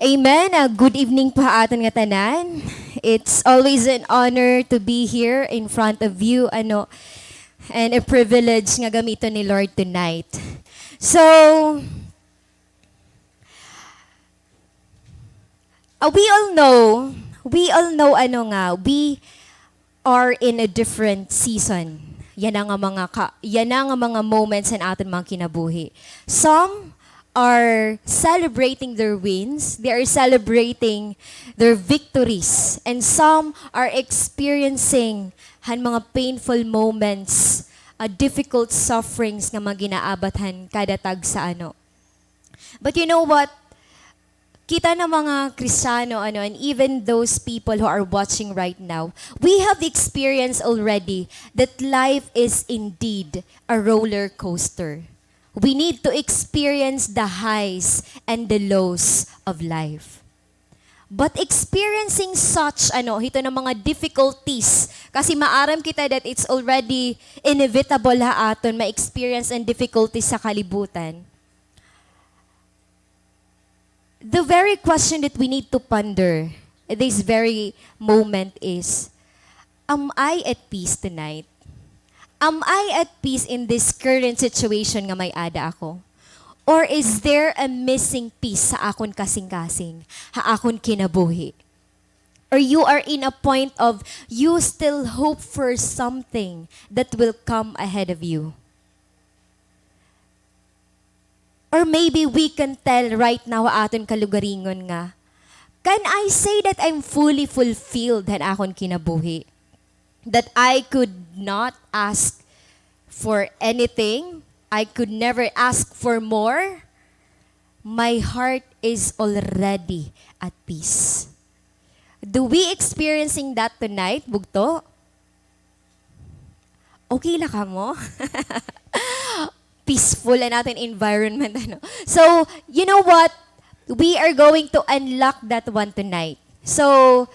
Amen. Good evening pa aton nga tanan. It's always an honor to be here in front of you, and a privilege nga gamiton ni Lord tonight. So, we all know we are in a different season. Yan ang mga moments sa aton mga kinabuhi. Some are celebrating their wins, they are celebrating their victories, and some are experiencing mga painful moments, difficult sufferings nga mga ginaabathan kada tag sa ano. But you know what? Kita ng mga Kristiyano, and even those people who are watching right now, we have experienced already that life is indeed a roller coaster. We need to experience the highs and the lows of life. But experiencing such, ito ng mga difficulties, kasi maaram kita that it's already inevitable aton ma-experience and difficulties sa kalibutan. The very question that we need to ponder at this very moment is, am I at peace tonight? Am I at peace in this current situation nga may ada ako? Or is there a missing piece sa akon kasing-kasing, akon kinabuhi? Or you are in a point of you still hope for something that will come ahead of you? Or maybe we can tell right now aton kalugaringon nga, can I say that I'm fully fulfilled han akon kinabuhi? That I could not ask for anything? I could never ask for more? My heart is already at peace. Do we experiencing that tonight, Bugto? Okay la ka mo? Peaceful na natin environment. So, you know what? We are going to unlock that one tonight. So,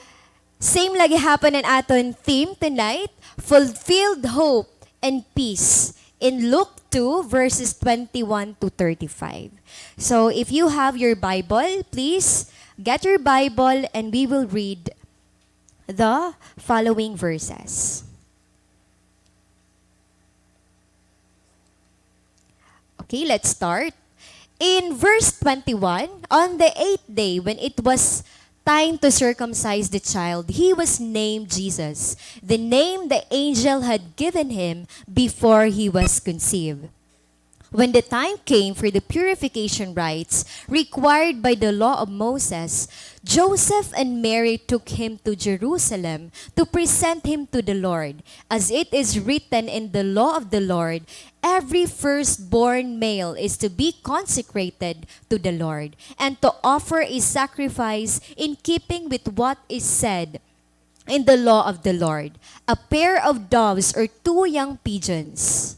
same lagi happen ang aton theme tonight, fulfilled hope and peace in Luke 2 verses 21 to 35. So, if you have your Bible, please get your Bible and we will read the following verses. Okay, let's start. In verse 21, on the 8th day, when it was time to circumcise the child, he was named Jesus, the name the angel had given him before he was conceived. When the time came for the purification rites required by the law of Moses, Joseph and Mary took him to Jerusalem to present him to the Lord. As it is written in the law of the Lord, every firstborn male is to be consecrated to the Lord and to offer a sacrifice in keeping with what is said in the law of the Lord, a pair of doves or two young pigeons.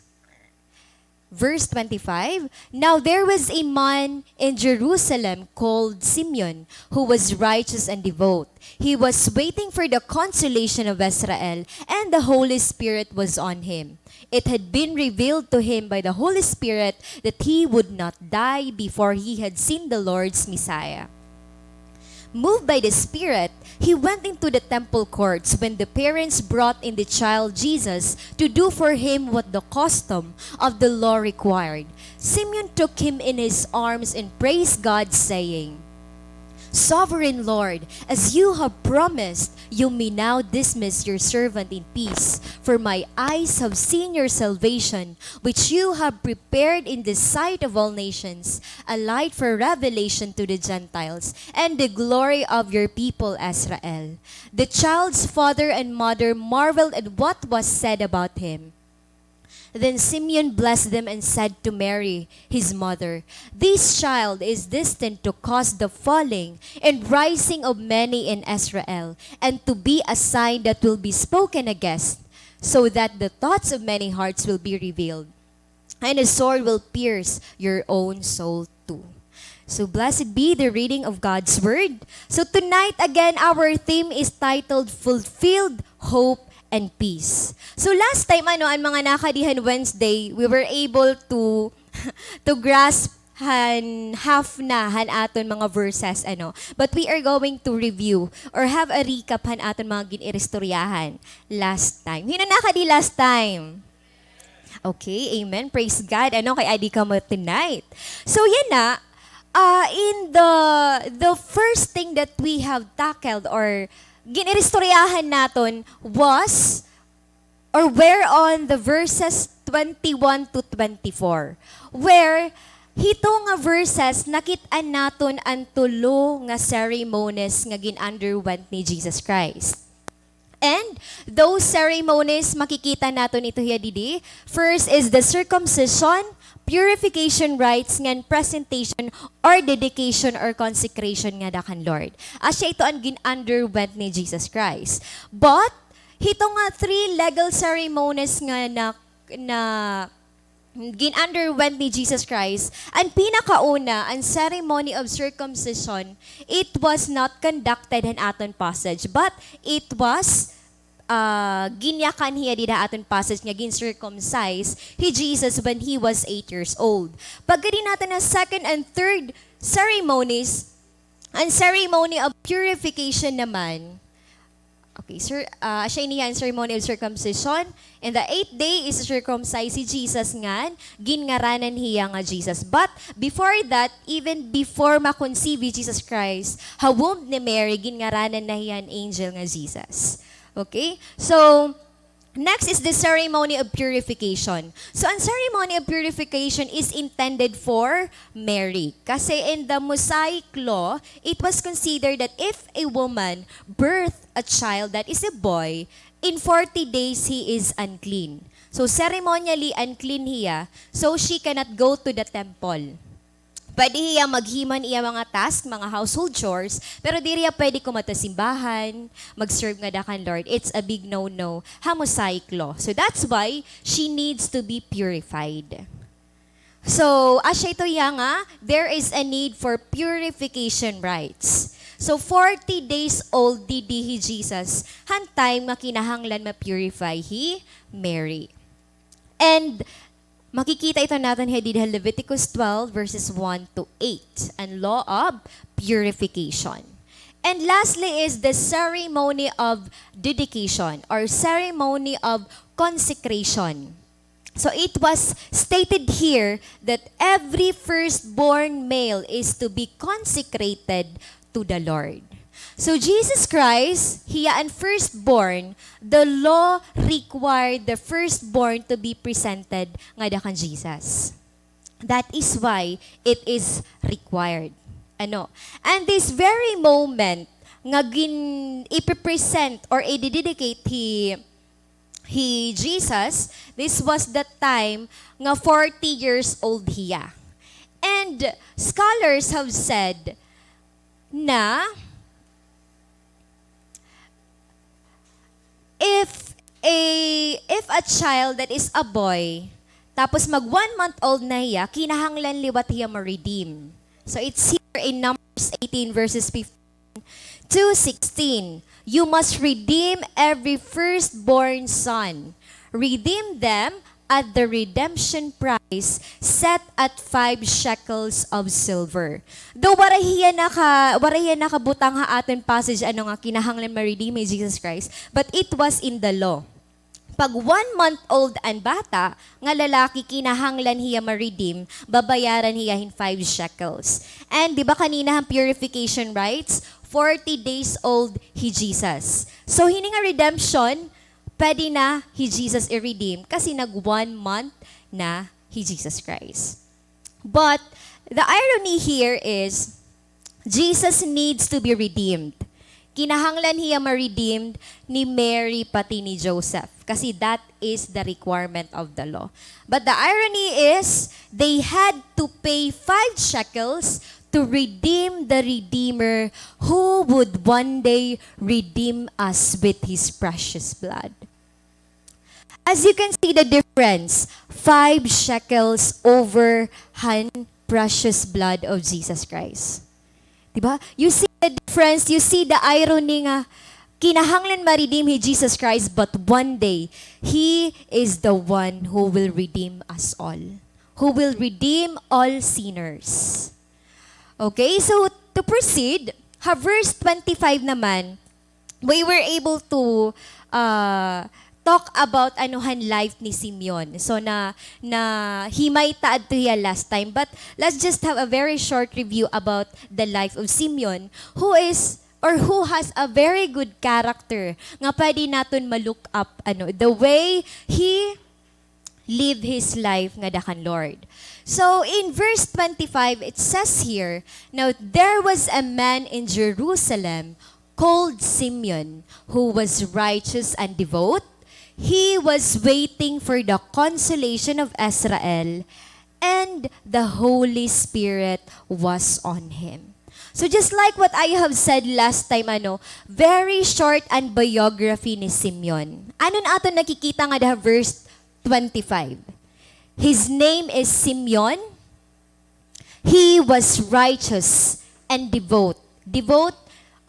Verse 25, now there was a man in Jerusalem called Simeon, who was righteous and devout. He was waiting for the consolation of Israel, and the Holy Spirit was on him. It had been revealed to him by the Holy Spirit that he would not die before he had seen the Lord's Messiah. Moved by the Spirit, he went into the temple courts when the parents brought in the child Jesus to do for him what the custom of the law required. Simeon took him in his arms and praised God, saying, Sovereign Lord, as you have promised, you may now dismiss your servant in peace, for my eyes have seen your salvation, which you have prepared in the sight of all nations, a light for revelation to the Gentiles, and the glory of your people Israel. The child's father and mother marveled at what was said about him. Then Simeon blessed them and said to Mary, his mother, this child is destined to cause the falling and rising of many in Israel, and to be a sign that will be spoken against, so that the thoughts of many hearts will be revealed, and a sword will pierce your own soul too. So blessed be the reading of God's word. So tonight again, our theme is titled Fulfilled Hope and Peace. So last time ang mga nakadihan Wednesday, we were able to grasp half na aton mga verses but we are going to review or have a recap aton mga giniristoryahan last time. Hino na ka di last time? Okay, amen. Praise God. Kay adi ka mo tonight. So yan na, in the first thing that we have tackled or giniristoryahan naton was or were on the verses 21 to 24 where hito nga verses nakit-an naton ang tulo nga ceremonies nga gin-underwent ni Jesus Christ. And those ceremonies, makikita natin ito hiya didi. First is the circumcision, purification rites, ngan presentation or dedication or consecration nga dakan Lord. Asya ito ang gin-underwent ni Jesus Christ. But, hito nga three legal ceremonies nga na gin-underwent ni Jesus Christ, ang pinakauna, ang ceremony of circumcision, it was not conducted in aton passage, but it was ginyakan hiya di aton passage nga gin-circumcise he Jesus when he was 8 years old. Pagkadi natin na second and third ceremonies, ang ceremony of purification naman, okay, sir, siya iniyan ceremony of circumcision. And the 8th day is circumcised si Jesus ngan, gingaranan hiya nga Jesus. But before that, even before makonceive Jesus Christ, hawom ni Mary, gingaranan na hiya an angel nga Jesus. Okay? So, next is the ceremony of purification. So, ang ceremony of purification is intended for Mary. Kasi in the Mosaic law, it was considered that if a woman birth a child that is a boy, in 40 days he is unclean. So, ceremonially unclean hiya, so she cannot go to the temple. Pwede hiya maghiman iya mga task, mga household chores, pero di riya pwede kumata simbahan, mag-serve nga dakan Lord. It's a big no-no, Mosaic law. So that's why she needs to be purified. So, asya ito nga, there is a need for purification rites. So, 40 days old didihi Jesus, hantay makinahanglan ma-purify he Mary. And makikita ito natin dito sa Leviticus 12 verses 1 to 8, ang law of purification. And lastly is the ceremony of dedication or ceremony of consecration. So it was stated here that every firstborn male is to be consecrated to the Lord. So Jesus Christ, hiya ang firstborn, the law required the firstborn to be presented nga dakan Jesus. That is why it is required. And this very moment nga ipipresent or i-dedicate he Jesus, this was the time nga 40 years old hiya. And scholars have said na if a child that is a boy, tapos mag 1 month old na hiya, kinahanglan liwat hiya ma-redeem. So it's here in Numbers 18 verses 15 to 16. You must redeem every firstborn son. Redeem them at the redemption price set at 5 shekels of silver. Though warahiya nakabutang ha aton passage nga kinahanglan ma-redeem ni Jesus Christ, but it was in the law. Pag 1 month old ang bata, nga lalaki kinahanglan hiya ma-redeem, babayaran hiya in 5 shekels. And di ba kanina ang purification rites, 40 days old he Jesus. So hini nga redemption, pwede na he Jesus i-redeem kasi nag 1 month na he Jesus Christ. But the irony here is Jesus needs to be redeemed. Kinahanglan hiya ma-redeemed ni Mary pati ni Joseph kasi that is the requirement of the law. But the irony is they had to pay 5 shekels to redeem the Redeemer who would one day redeem us with His precious blood. As you can see the difference, 5 shekels over Han precious blood of Jesus Christ. Diba? You see the difference, you see the irony nga, kinahanglan ma-redeem he Jesus Christ, but one day, He is the one who will redeem us all. who will redeem all sinners. Okay, so to proceed, verse 25 naman, we were able to talk about anuhan life ni Simeon. So na himay taad to hiya last time, but let's just have a very short review about the life of Simeon, who has a very good character nga pwede naton ma-look up the way he live his life nga dakan Lord. So in verse 25 it says here, now there was a man in Jerusalem called Simeon, who was righteous and devout. He was waiting for the consolation of Israel, and the Holy Spirit was on him. So just like what I have said last time, very short and biography ni Simeon. Ano na ato nakikita nga da verse 25? His name is Simeon. He was righteous and devout. Devout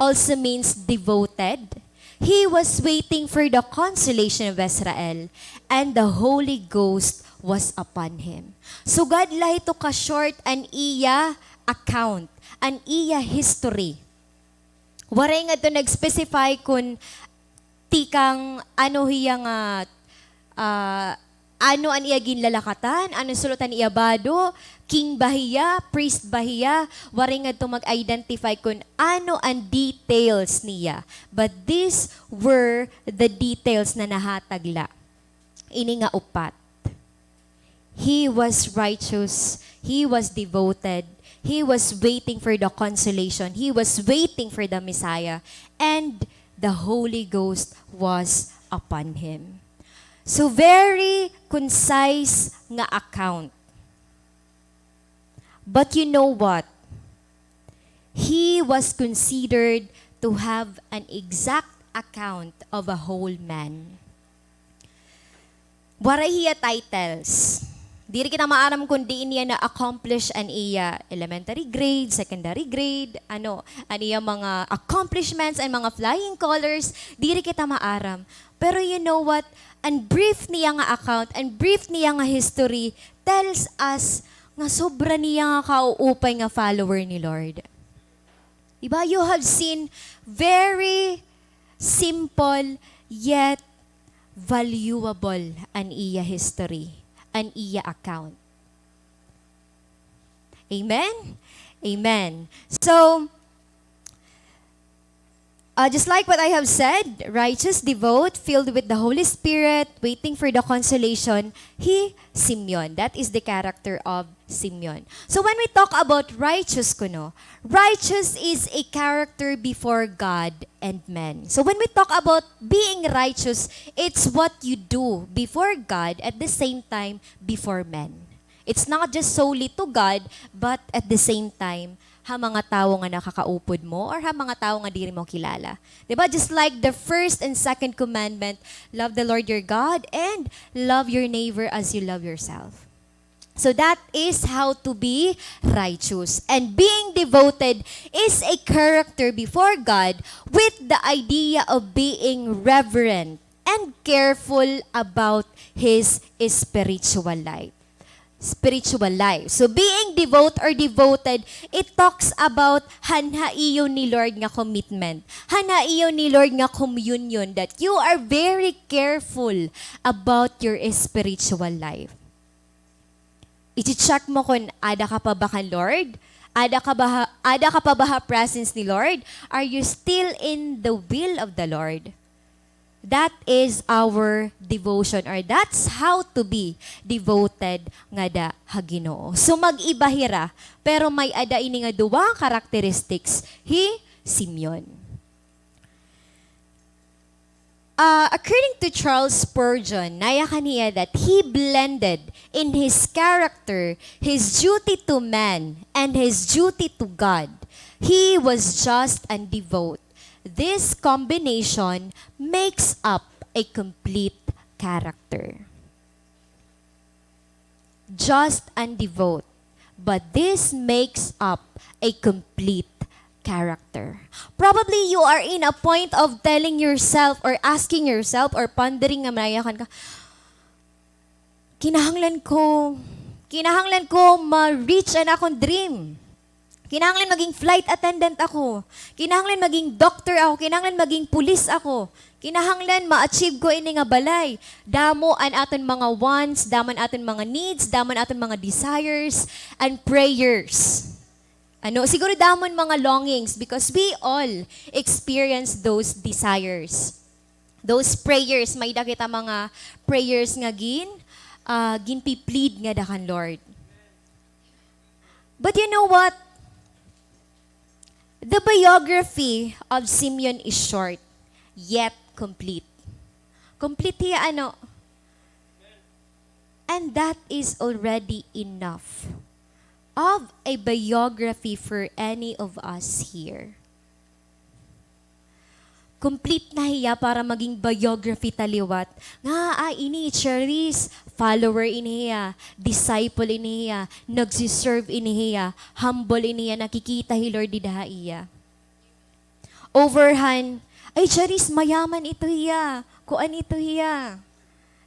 also means devoted. He was waiting for the consolation of Israel, and the Holy Ghost was upon him. So God lahi to ka short an iya account, an iya history. Waray nga to nag-specify kung tikang ano hiya nga ano an iya ginlalakatan, ano sulutan iya bado, king bahiya, priest bahiya, waray nga to mag-identify kung ano ang details niya. But these were the details na nahatagla. Ini nga upat. He was righteous, he was devoted, he was waiting for the consolation, he was waiting for the Messiah, and the Holy Ghost was upon him. So very concise nga account. But you know what? He was considered to have an exact account of a whole man. Waray hiya titles. Diri kita maaram kung diin niya na-accomplish an iya elementary grade, secondary grade, an iya mga accomplishments and mga flying colors, diri kita maaram. Pero you know what? Ang brief niya nga account, and brief niya nga history tells us nga sobra niya nga kauupay nga follower ni Lord. Diba? You have seen very simple yet valuable an iya history, an iya account. Amen? Amen. So, just like what I have said, righteous, devout, filled with the Holy Spirit, waiting for the consolation, Simeon. That is the character of Simeon. So when we talk about righteous, righteous is a character before God and men. So when we talk about being righteous, it's what you do before God at the same time before men. It's not just solely to God, but at the same time, ha mga tao nga nakakaupod mo or ha mga tao nga diri mo kilala. Diba? Just like the first and second commandment, love the Lord your God and love your neighbor as you love yourself. So that is how to be righteous. And being devoted is a character before God with the idea of being reverent and careful about his spiritual life. So being devout or devoted, it talks about hanhaiyo ni Lord nga commitment. Hanhaiyo ni Lord nga communion, that you are very careful about your spiritual life. I-check mo kung ada ka pa ba ka Lord? Ada ka pa ba presence ni Lord? Are you still in the will of the Lord? That is our devotion, or that's how to be devoted nga da Ginoo. So mag-ibahira, pero may ada ini nga duwa characteristics, Simeon. According to Charles Spurgeon, naya kaniya that he blended in his character his duty to man and his duty to God. He was just and devout. This combination makes up a complete character. Just and devout, but this makes up a complete character. Probably you are in a point of telling yourself or asking yourself or pondering nga manayakan ka, kinahanglan ko Kinahanglan ko ma-reach an akong dream. Kinahanglan maging flight attendant ako. Kinahanglan maging doctor ako. Kinahanglan maging pulis ako. Kinahanglan ma-achieve ko ini nga balay. Damo an aton mga wants, damon aton mga needs, damon aton mga desires and prayers. Siguro damon mga longings because we all experience those desires. Those prayers, may kita mga prayers nga ginpi-plead nga dakan Lord. But you know what? The biography of Simeon is short, yet complete. Complete hiya and that is already enough of a biography for any of us here. Complete na hiya para maging biography taliwat. Nga, ini, Cherise, follower ini hiya, disciple ini hiya, nagsiserve ini hiya, humble ini hiya, nakikita hi Lord didaha iya. Overhand, ay Cherise, mayaman ito hiya, kuan ito hiya.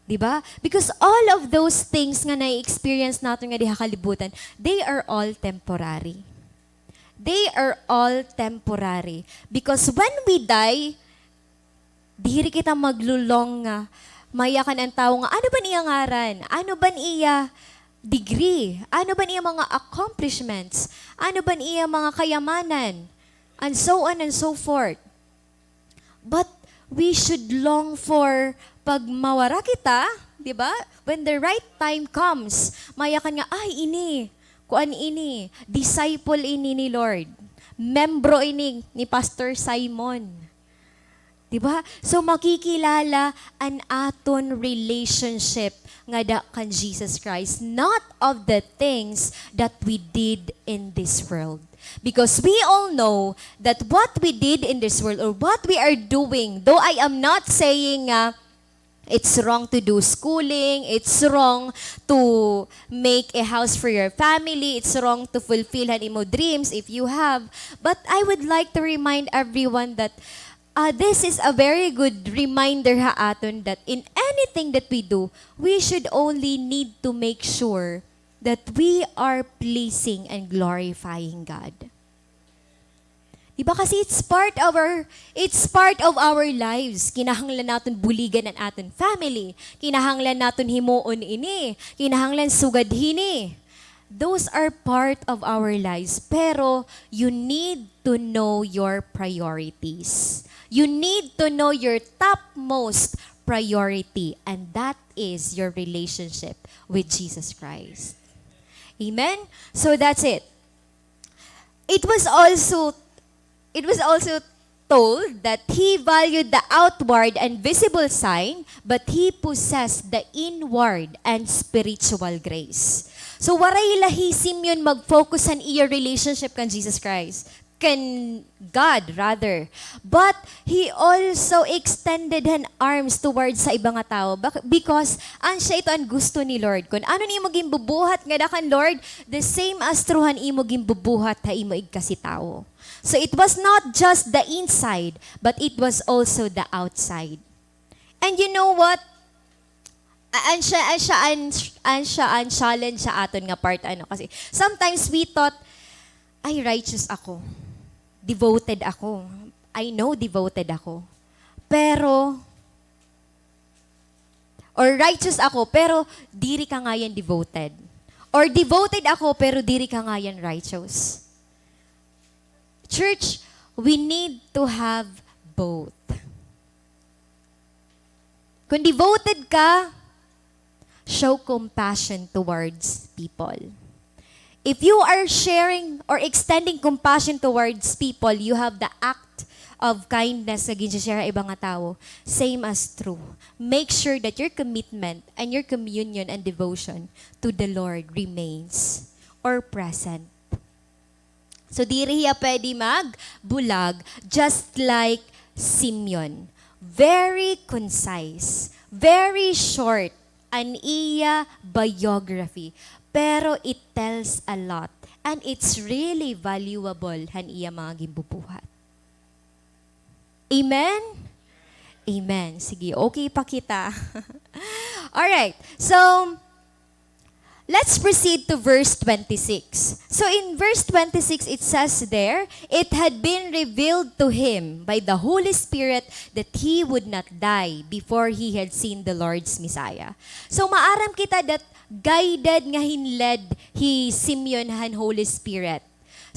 Diba? Because all of those things nga na-experience natin nga diha kalibutan, they are all temporary. They are all temporary. Because when we die, diri kita maglulong nga, mayakan ang tao nga, ano ba niya ngaran? Ano ba niya degree? Ano ba niya mga accomplishments? Ano ba niya mga kayamanan? And so on and so forth. But we should long for pag mawara kita, di ba? When the right time comes, mayakan nga, ay ini, kuan ini, disciple ini ni Lord. Membro ini ni Pastor Simon. Diba? So makikilala an aton relationship nga da kan Jesus Christ, not of the things that we did in this world. Because we all know that what we did in this world or what we are doing, though I am not saying it's wrong to do schooling, it's wrong to make a house for your family, it's wrong to fulfill imo dreams if you have, but I would like to remind everyone that this is a very good reminder aton that in anything that we do, we should only need to make sure that we are pleasing and glorifying God. Diba kasi it's part of our lives. Kinahanglan naton buligan ang aton family. Kinahanglan naton himuon ini. Kinahanglan sugad hini. Those are part of our lives. Pero you need to know your priorities. You need to know your topmost priority, and that is your relationship with Jesus Christ. Amen? So that's it. It was also told that he valued the outward and visible sign, but he possessed the inward and spiritual grace. So waray lahi Simeon mag-focus on iya relationship kan Jesus Christ. Can God rather. But he also extended his arms towards sa ibang nga tao because siya ito ang gusto ni Lord. Kung ano ni mo gimbubuhat nga dakan Lord, the same as truhan imo gimbubuhat ha imo igkasi tao. So it was not just the inside, but it was also the outside. And you know what? Ang challenge sa aton nga part kasi sometimes we thought ay righteous ako. Devoted ako. I know devoted ako. Or righteous ako, pero diri ka nga yan devoted. Or devoted ako, pero diri ka nga yan righteous. Church, we need to have both. Kung devoted ka, show compassion towards people. If you are sharing or extending compassion towards people, you have the act of kindness na ginshare ibang nga tao. Same as true. Make sure that your commitment and your communion and devotion to the Lord remains or present. So diri hiya pwede magbulag just like Simeon. Very concise, very short an iya biography. Pero it tells a lot. And it's really valuable han iya mga gimbubuhat. Amen? Amen. Sige, okay pa kita. Alright. So, let's proceed to verse 26. So in verse 26, it says there, it had been revealed to him by the Holy Spirit that he would not die before he had seen the Lord's Messiah. So maaram kita that guided nga hinled he Simeon han Holy Spirit.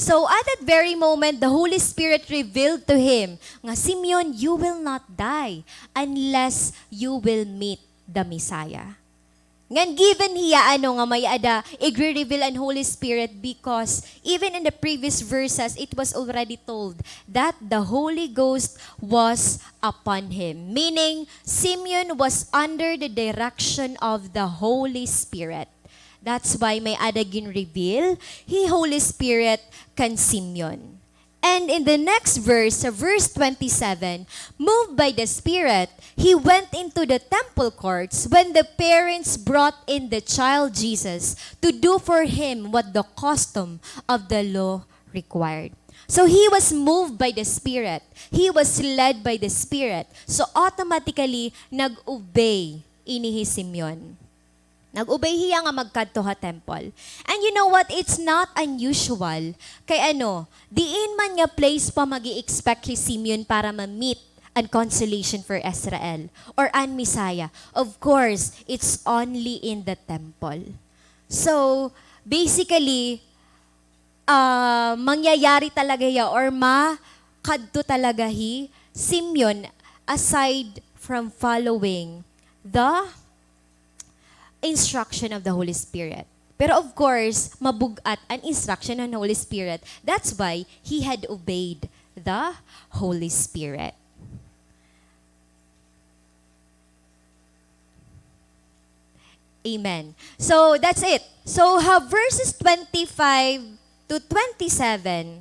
So at that very moment, the Holy Spirit revealed to him, nga Simeon, you will not die unless you will meet the Messiah. Ngan given hiya nga may ada, i-reveal ang Holy Spirit because even in the previous verses, it was already told that the Holy Ghost was upon him. Meaning, Simeon was under the direction of the Holy Spirit. That's why may adagin reveal, he Holy Spirit kan Simeon. And in the next verse, verse 27, moved by the Spirit, he went into the temple courts when the parents brought in the child Jesus to do for him what the custom of the law required. So he was moved by the Spirit. He was led by the Spirit. So automatically, nag-obey inihi Simeon. Nag-obey hiya nga magkadto ha temple. And you know what? It's not unusual. Kay diin man nga place pa magi-expect si Simeon para ma-meet and consolation for Israel or an Messiah. Of course, it's only in the temple. So, basically, mangyayari talaga ya or makadto talaga Simeon aside from following the instruction of the Holy Spirit. Pero of course, mabugat ang instruction ng Holy Spirit. That's why he had obeyed the Holy Spirit. Amen. So that's it. So verses 25 to 27,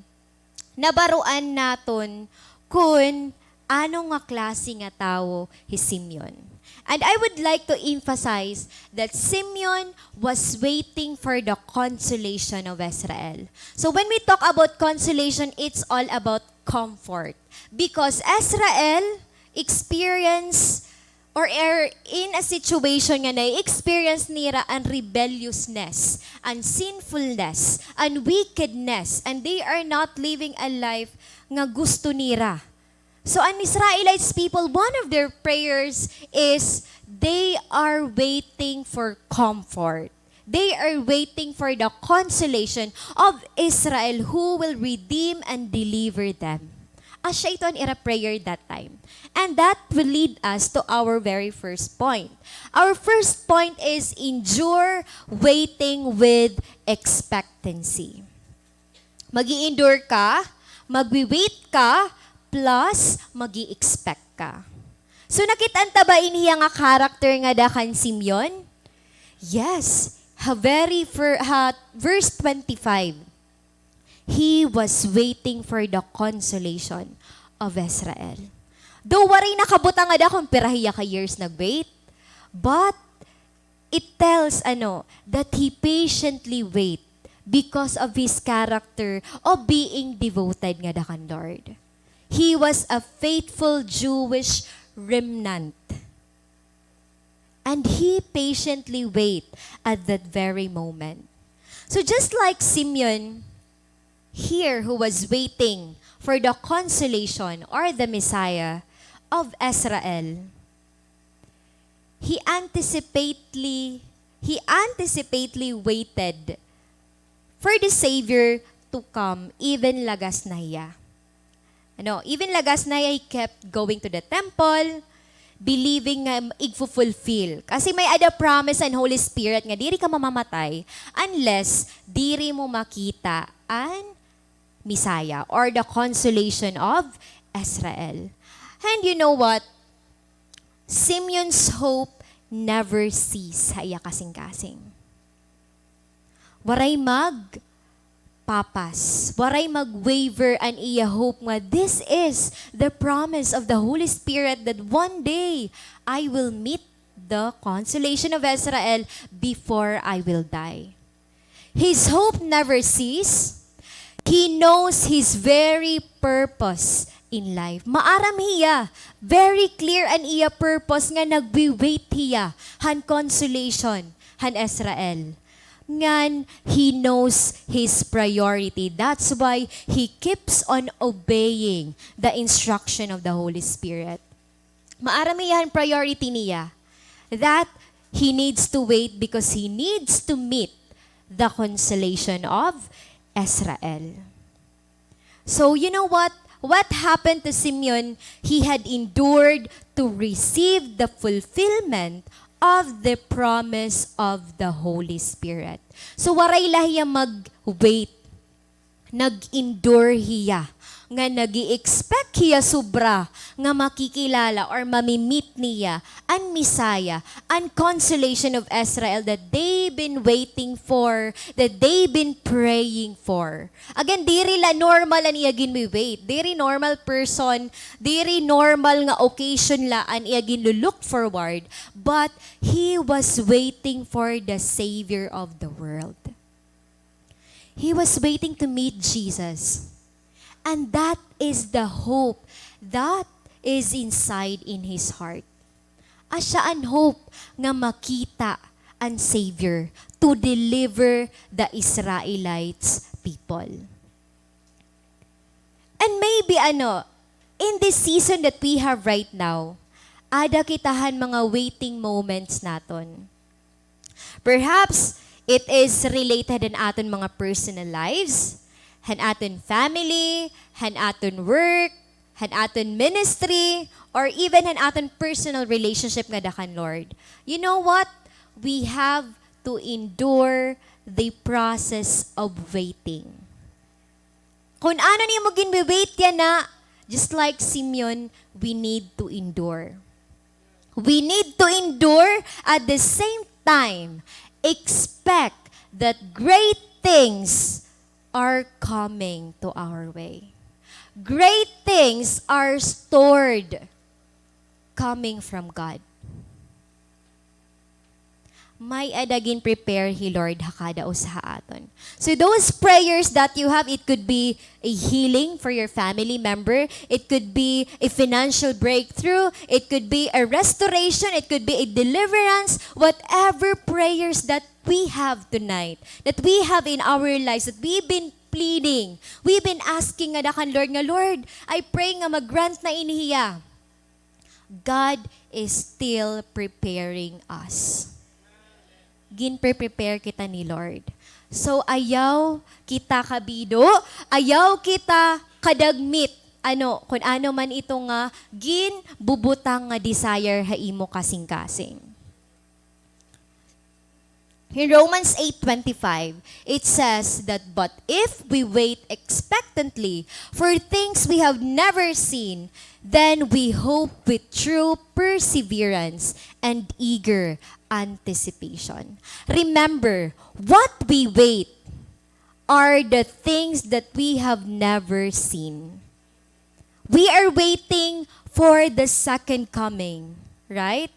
nabaruan naton kung ano nga klase nga tao si Simeon. And I would like to emphasize that Simeon was waiting for the consolation of Israel. So when we talk about consolation, it's all about comfort. Because Israel experienced or are in a situation nga na-experience nila ang rebelliousness, and sinfulness, and wickedness, and they are not living a life nga gusto nila. So an Israelites people, one of their prayers is they are waiting for comfort. They are waiting for the consolation of Israel who will redeem and deliver them. As siya ito ang prayer that time. And that will lead us to our very first point. Our first point is endure waiting with expectancy. Mag-i-endure ka, magwi-wait ka, plus magi-expect ka. So nakitaan ta ba iniya nga character nga dakan Simeon? Yes, verse 25. He was waiting for the consolation of Israel. Though waray nakabutang nga da kung pirahiya ka years nag-wait, but it tells that he patiently wait because of his character of being devoted nga dakan Lord. He was a faithful Jewish remnant. And he patiently wait at that very moment. So just like Simeon here who was waiting for the consolation or the Messiah of Israel, he anticipately waited for the Savior to come even lagas na hiya. Even lagas na he kept going to the temple, believing nga igfulfill. Kasi may ada promise and Holy Spirit nga diri ka mamamatay unless diri mo makita ang Messiah or the consolation of Israel. And you know what? Simeon's hope never cease sa iya kasing-kasing. Waray papas. Waray mag-waver an iya hope nga this is the promise of the Holy Spirit that one day I will meet the consolation of Israel before I will die. His hope never cease. He knows his very purpose in life. Maaram hiya. Very clear an iya purpose nga nagwi-wait hiya han consolation han Israel. ngan he knows his priority. That's why he keeps on obeying the instruction of the Holy Spirit. Maarami yan priority niya. That he needs to wait because he needs to meet the consolation of Israel. So you know what? What happened to Simeon? He had endured to receive the fulfillment of the promise of the Holy Spirit. So waray lahiya mag-wait. Nag-endure hiya. Nga nag-i-expect hiya sobra nga makikilala or mamimit niya ang Messiah, ang consolation of Israel that they've been waiting for, that they've been praying for. Again, diri la normal an iya ginwi-wait. Diri normal person, diri normal nga occasion la an iya ginlulook forward. But he was waiting for the Savior of the world. He was waiting to meet Jesus. And that is the hope that is inside in his heart. Asya an hope nga makita ang Savior to deliver the Israelites people. And maybe in this season that we have right now, ada kitahan mga waiting moments naton. Perhaps it is related in aton mga personal lives, han aton family, han aton work, han aton ministry, or even han aton personal relationship nga dakan Lord. You know what? We have to endure the process of waiting. Kung ano niya mo ginwi-wait yan na, just like Simeon, we need to endure. We need to endure at the same time, expect that great things are coming to our way. Great things are stored coming from God. May adagin prepare He Lord hakada usaha aton. So those prayers that you have, it could be a healing for your family member. It could be a financial breakthrough. It could be a restoration. It could be a deliverance. Whatever prayers that we have tonight, that we have in our lives, that we've been pleading, we've been asking nga dakan Lord, I pray nga mag-grant na inihiya. God is still preparing us. Ginprepare kita ni Lord. So ayaw kita kabido, ayaw kita kadagmit. Kung ano man ito nga ginbubutang nga desire ha imo kasing-kasing. In Romans 8:25, it says that, but if we wait expectantly for things we have never seen, then we hope with true perseverance and eager anticipation. Remember, what we wait are the things that we have never seen. We are waiting for the second coming, right?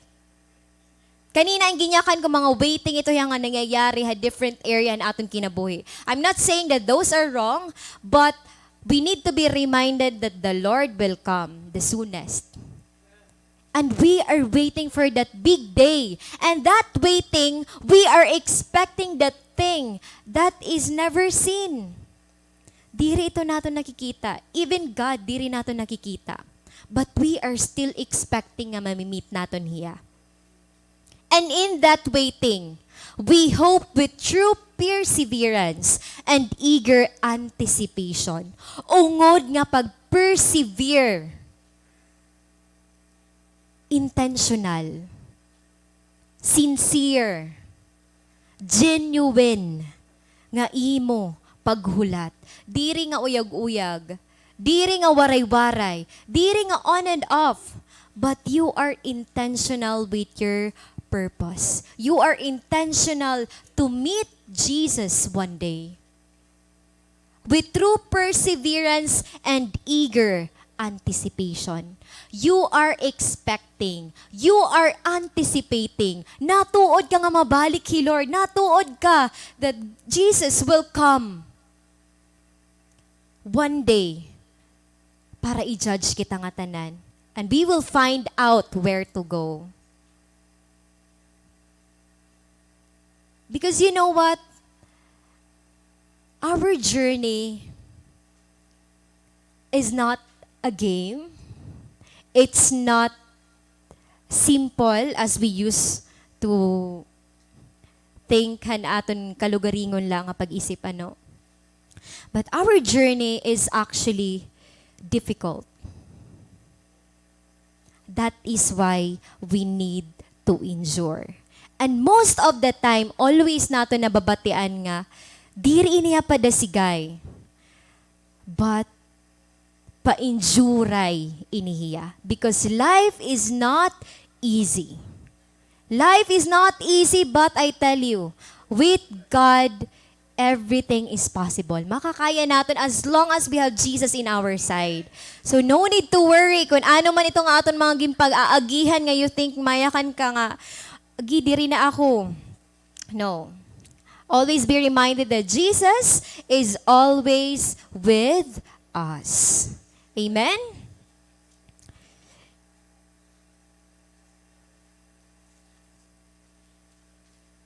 Kanina ang ginyakan ko mga waiting ito yung nga nangyayari ha different area na atong kinabuhi. I'm not saying that those are wrong, but we need to be reminded that the Lord will come the soonest. And we are waiting for that big day. And that waiting, we are expecting that thing that is never seen. Diri ito nato nakikita. Even God, diri nato nakikita. But we are still expecting nga mamimit naton hiya. And in that waiting, we hope with true perseverance and eager anticipation. Ungod nga pag-persevere. Intentional. Sincere. Genuine. Nga imo paghulat. Diri nga uyag-uyag. Diri nga waray-waray. Diri nga on and off. But you are intentional with your purpose. You are intentional to meet Jesus one day. With true perseverance and eager anticipation. You are expecting. You are anticipating. Natuod ka nga mabalik, Lord. Natuod ka that Jesus will come one day para i-judge kita nga tanan. And we will find out where to go. Because you know what? our journey is not a game. It's not simple as we used to think han aton kalugaringon lang nga pag-isip ano. But our journey is actually difficult. That is why we need to endure. And most of the time, always nato nababatian nga, diri niya padasigay. But pa-enduray inihiya. Because life is not easy. Life is not easy, but I tell you, with God, everything is possible. Makakaya natin as long as we have Jesus in our side. So no need to worry kung ano man itong aton mga gimpag-aagihan nga you think mayakan ka nga, agi diri na ako. No. Always be reminded that Jesus is always with us. Amen?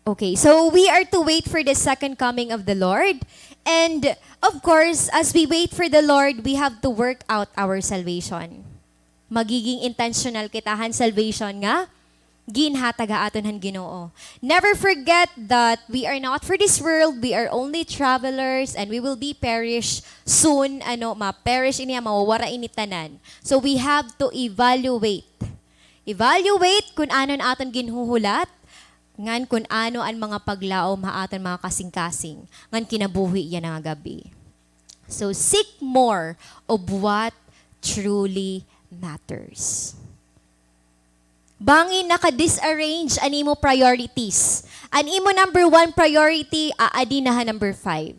Okay, so we are to wait for the second coming of the Lord. And of course, as we wait for the Lord, we have to work out our salvation. Magiging intentional kitahan salvation nga, ginhataga aton han Ginoo. Never forget that we are not for this world, we are only travelers and we will be perish soon, ma-perish ini, mawawara ini tanan. So we have to evaluate. Evaluate kung anon aton ginhuhulat, ngan kung ano ang mga paglaom haatan mga kasing-kasing, ngan kinabuhi yan nga gabi. So seek more of what truly matters. Bangin naka-disarrange animo priorities. Animo number 1 priority, aadi na number 5.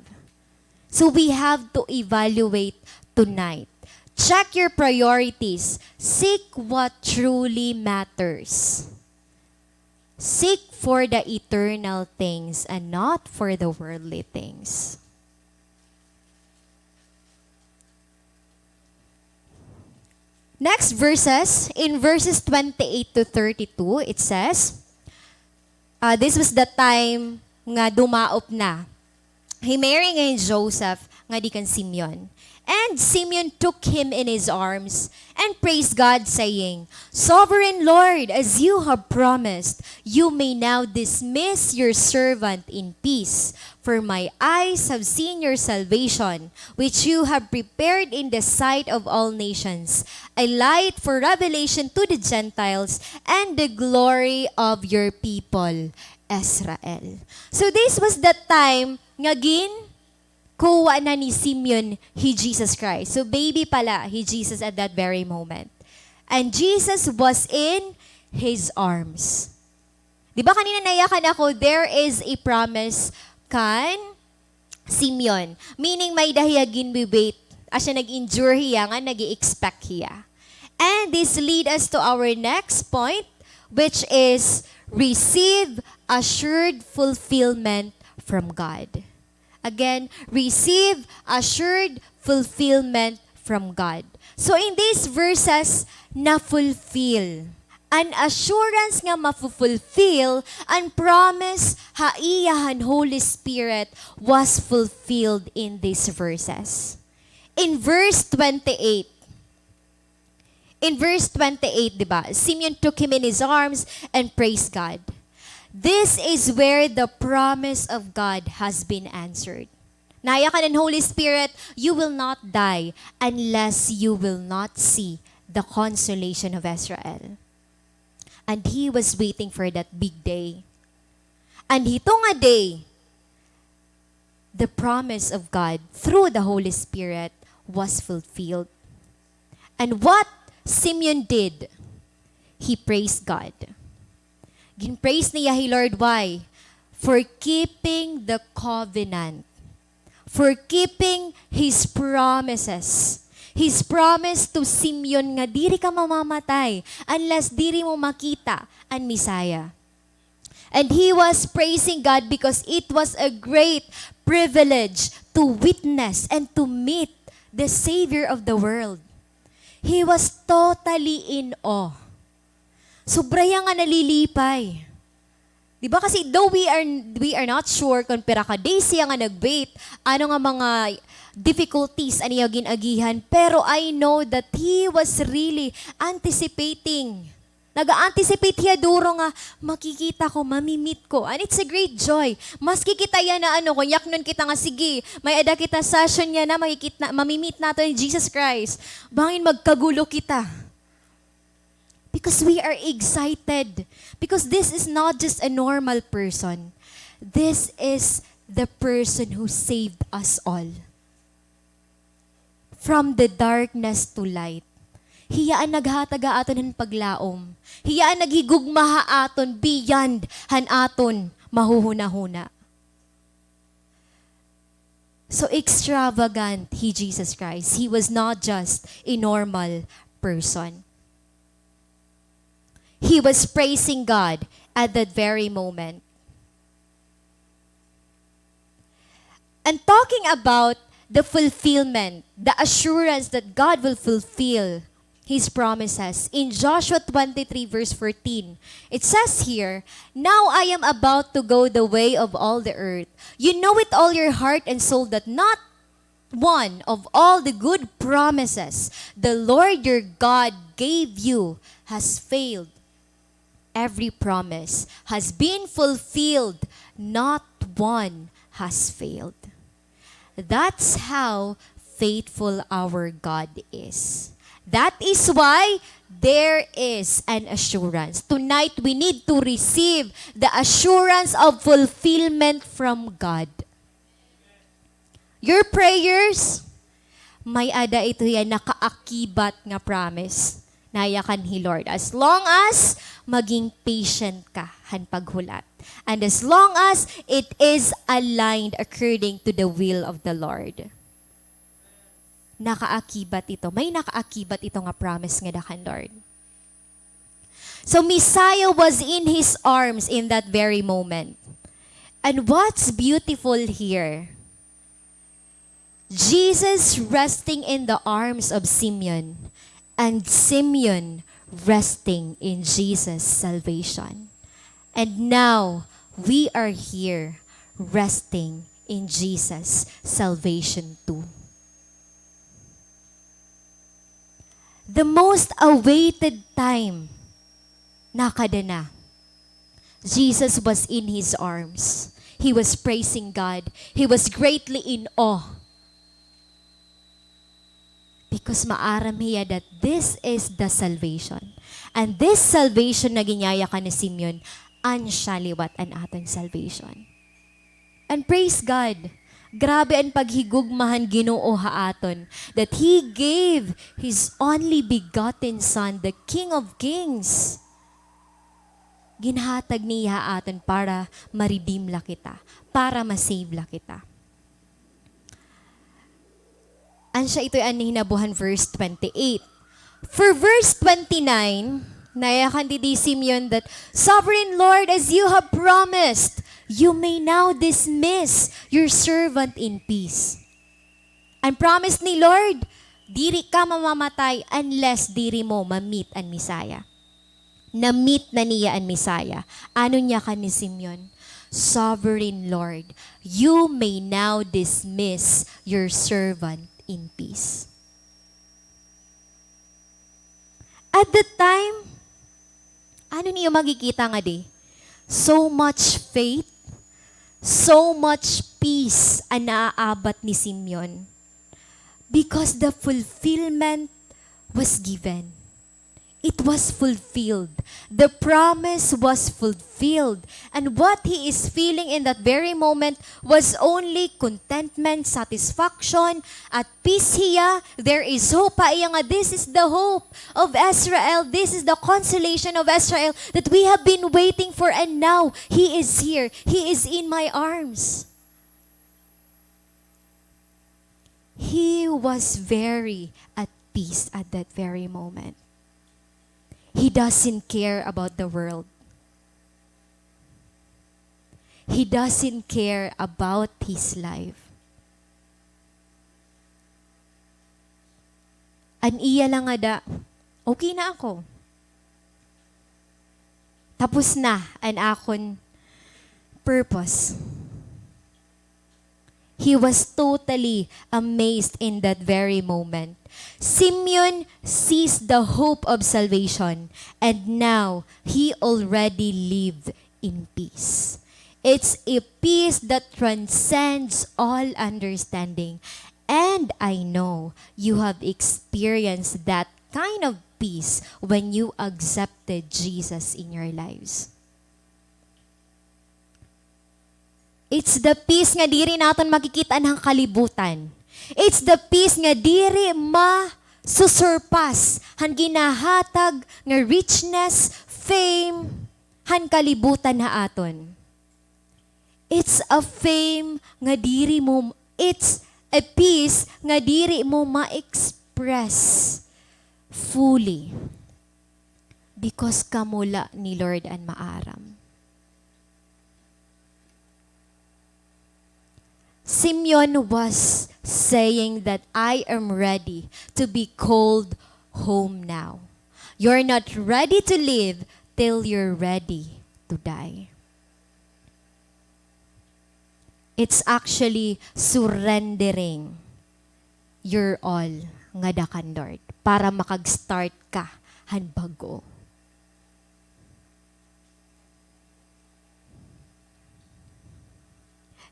So we have to evaluate tonight. Check your priorities. Seek what truly matters. Seek for the eternal things and not for the worldly things. Next verses, in verses 28 to 32, it says, this was the time nga dumaop na. Mary ngayon Joseph nga di kan Simeon. And Simeon took him in his arms and praised God, saying, Sovereign Lord, as you have promised, you may now dismiss your servant in peace. For my eyes have seen your salvation, which you have prepared in the sight of all nations, a light for revelation to the Gentiles and the glory of your people, Israel. So this was the time nga kuha na ni Simeon, he Jesus Christ. So baby pala, he Jesus at that very moment. And Jesus was in his arms. Di ba kanina nayakan ako, there is a promise kan Simeon. Meaning may dahiyagin we wait. Asya nag-endure hiya nga, nag-i-expect hiya. And this lead us to our next point, which is receive assured fulfillment from God. Again, receive assured fulfillment from God. So in these verses, na-fulfill. An assurance nga ma-fulfill, an promise haiyahan Holy Spirit was fulfilled in these verses. In verse 28, diba? Simeon took him in his arms and praised God. This is where the promise of God has been answered. Nayakan ng Holy Spirit, you will not die unless you will not see the consolation of Israel. And he was waiting for that big day. And ito nga day, the promise of God through the Holy Spirit was fulfilled. And what Simeon did, he praised God. Ginpraise niya, Lord, why? For keeping the covenant. For keeping His promises. His promise to Simeon nga diri ka mamamatay unless diri mo makita ang Messiah. And he was praising God because it was a great privilege to witness and to meet the Savior of the world. He was totally in awe. Sobraya nga nalilipay. Di ba kasi though we are not sure kung pira ka days siya nga nag-wait, ano nga mga difficulties ani ginagihan, pero I know that he was really anticipating. Nag-anticipate hiya duro nga makikita ko, mamimit ko. And it's a great joy. Maski kita yan na kunyak nun kita nga sige, may ada kita session niya na mamimit nato ni Jesus Christ. Bangin magkagulo kita. Because we are excited. Because this is not just a normal person. This is the person who saved us all. From the darkness to light. Hiyaan naghataga aton ng paglaom. Hiyaan nagigugmaha aton beyond han aton mahuhuna-huna. So extravagant he Jesus Christ. He was not just a normal person. He was praising God at that very moment. And talking about the fulfillment, the assurance that God will fulfill His promises. In Joshua 23 verse 14, it says here, "Now I am about to go the way of all the earth. You know with all your heart and soul that not one of all the good promises the Lord your God gave you has failed. Every promise has been fulfilled. Not one has failed." That's how faithful our God is. That is why there is an assurance. Tonight, we need to receive the assurance of fulfillment from God. Your prayers, may ada ito yan, nakaakibat nga promise. Nayakan hi Lord. As long as maging patient ka han paghulat. And as long as it is aligned according to the will of the Lord. Nakaakibat ito. May nakaakibat ito nga promise nga dakan Lord. So Messiah was in His arms in that very moment. And what's beautiful here, Jesus resting in the arms of Simeon, and Simeon resting in Jesus' salvation. And now, we are here resting in Jesus' salvation too. The most awaited time, nakada na. Jesus was in His arms. He was praising God. He was greatly in awe. Because maaram hiya that this is the salvation. And this salvation na ginyaya ka ni Simeon, ansya liwat an aton salvation. And praise God. Grabe ang paghigugmahan Ginoo haaton that He gave His only begotten Son, the King of Kings. Ginhatag niya aton para ma-redeem la kita, para ma-save la kita. Ansya ito'y anihinabuhan verse 28. For verse 29, nayakan di Simeon that, "Sovereign Lord, as you have promised, you may now dismiss your servant in peace." Ang promise ni Lord, diri ka mamamatay unless diri mo ma-meet ang Messiah. Na-meet na niya ang Messiah. Ano niya ka ni Simeon? Sovereign Lord, you may now dismiss your servant in peace. At the time, ano niyo makikita nga di? So much faith, so much peace ang naaabat ni Simeon. Because the fulfillment was given. It was fulfilled. The promise was fulfilled. And what he is feeling in that very moment was only contentment, satisfaction, at peace hiya. There is hope. Iya nga, this is the hope of Israel. This is the consolation of Israel that we have been waiting for, and now He is here. He is in my arms. He was very at peace at that very moment. He doesn't care about the world. He doesn't care about his life. An iya lang nga da, okay na ako. Tapos na an akon purpose. He was totally amazed in that very moment. Simeon sees the hope of salvation, and now he already lived in peace. It's a peace that transcends all understanding. And I know you have experienced that kind of peace when you accepted Jesus in your lives. It's the peace nga diri naton makikita ng kalibutan. It's the peace nga diri ma-susurpass han ginahatag nga richness, fame, han kalibutan na aton. It's a fame nga diri mo, it's a peace nga diri mo ma-express fully because kamula ni Lord ang maaram. Simeon was saying that I am ready to be called home now. You're not ready to live till you're ready to die. It's actually surrendering your all nga dakan Lord para makag-start ka han bago.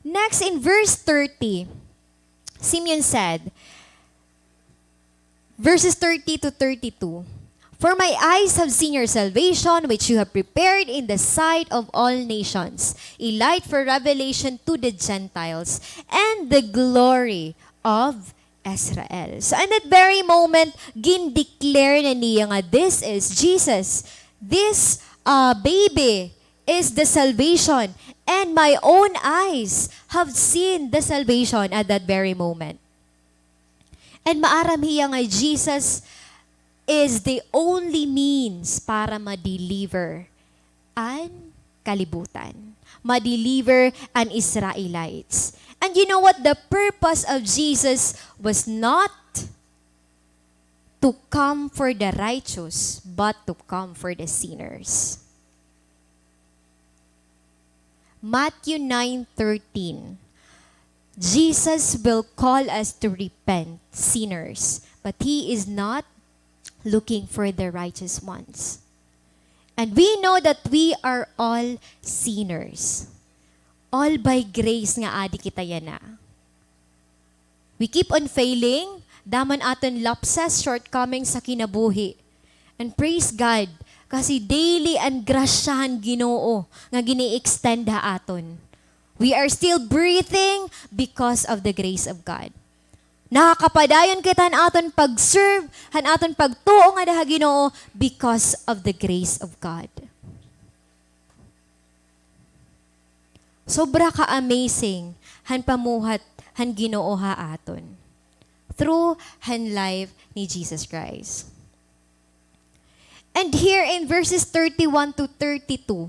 Next, in verse 30, Simeon said, verses 30 to 32, "For my eyes have seen your salvation, which you have prepared in the sight of all nations, a light for revelation to the Gentiles, and the glory of Israel." So, in that very moment, gin-declare na niya nga, this is Jesus. This baby is the salvation. And my own eyes have seen the salvation at that very moment. And maaram hiya nga Jesus is the only means para ma-deliver ang kalibutan. Ma-deliver ang Israelites. And you know what? The purpose of Jesus was not to come for the righteous, but to come for the sinners. Matthew 9:13. Jesus will call us to repent, sinners, but He is not looking for the righteous ones. And we know that we are all sinners. All by grace nga adi kita yana. We keep on failing, daman aton lapses, shortcomings sa kinabuhi. And praise God, kasi daily ang grasyahan Ginoo nga gini-extend ha aton. We are still breathing because of the grace of God. Nakakapadayon kita han aton pag-serve, han aton pagtuo nga daha Ginoo because of the grace of God. Sobra ka amazing han pamuhat han Ginoo ha aton through han life ni Jesus Christ. And here in verses 31 to 32,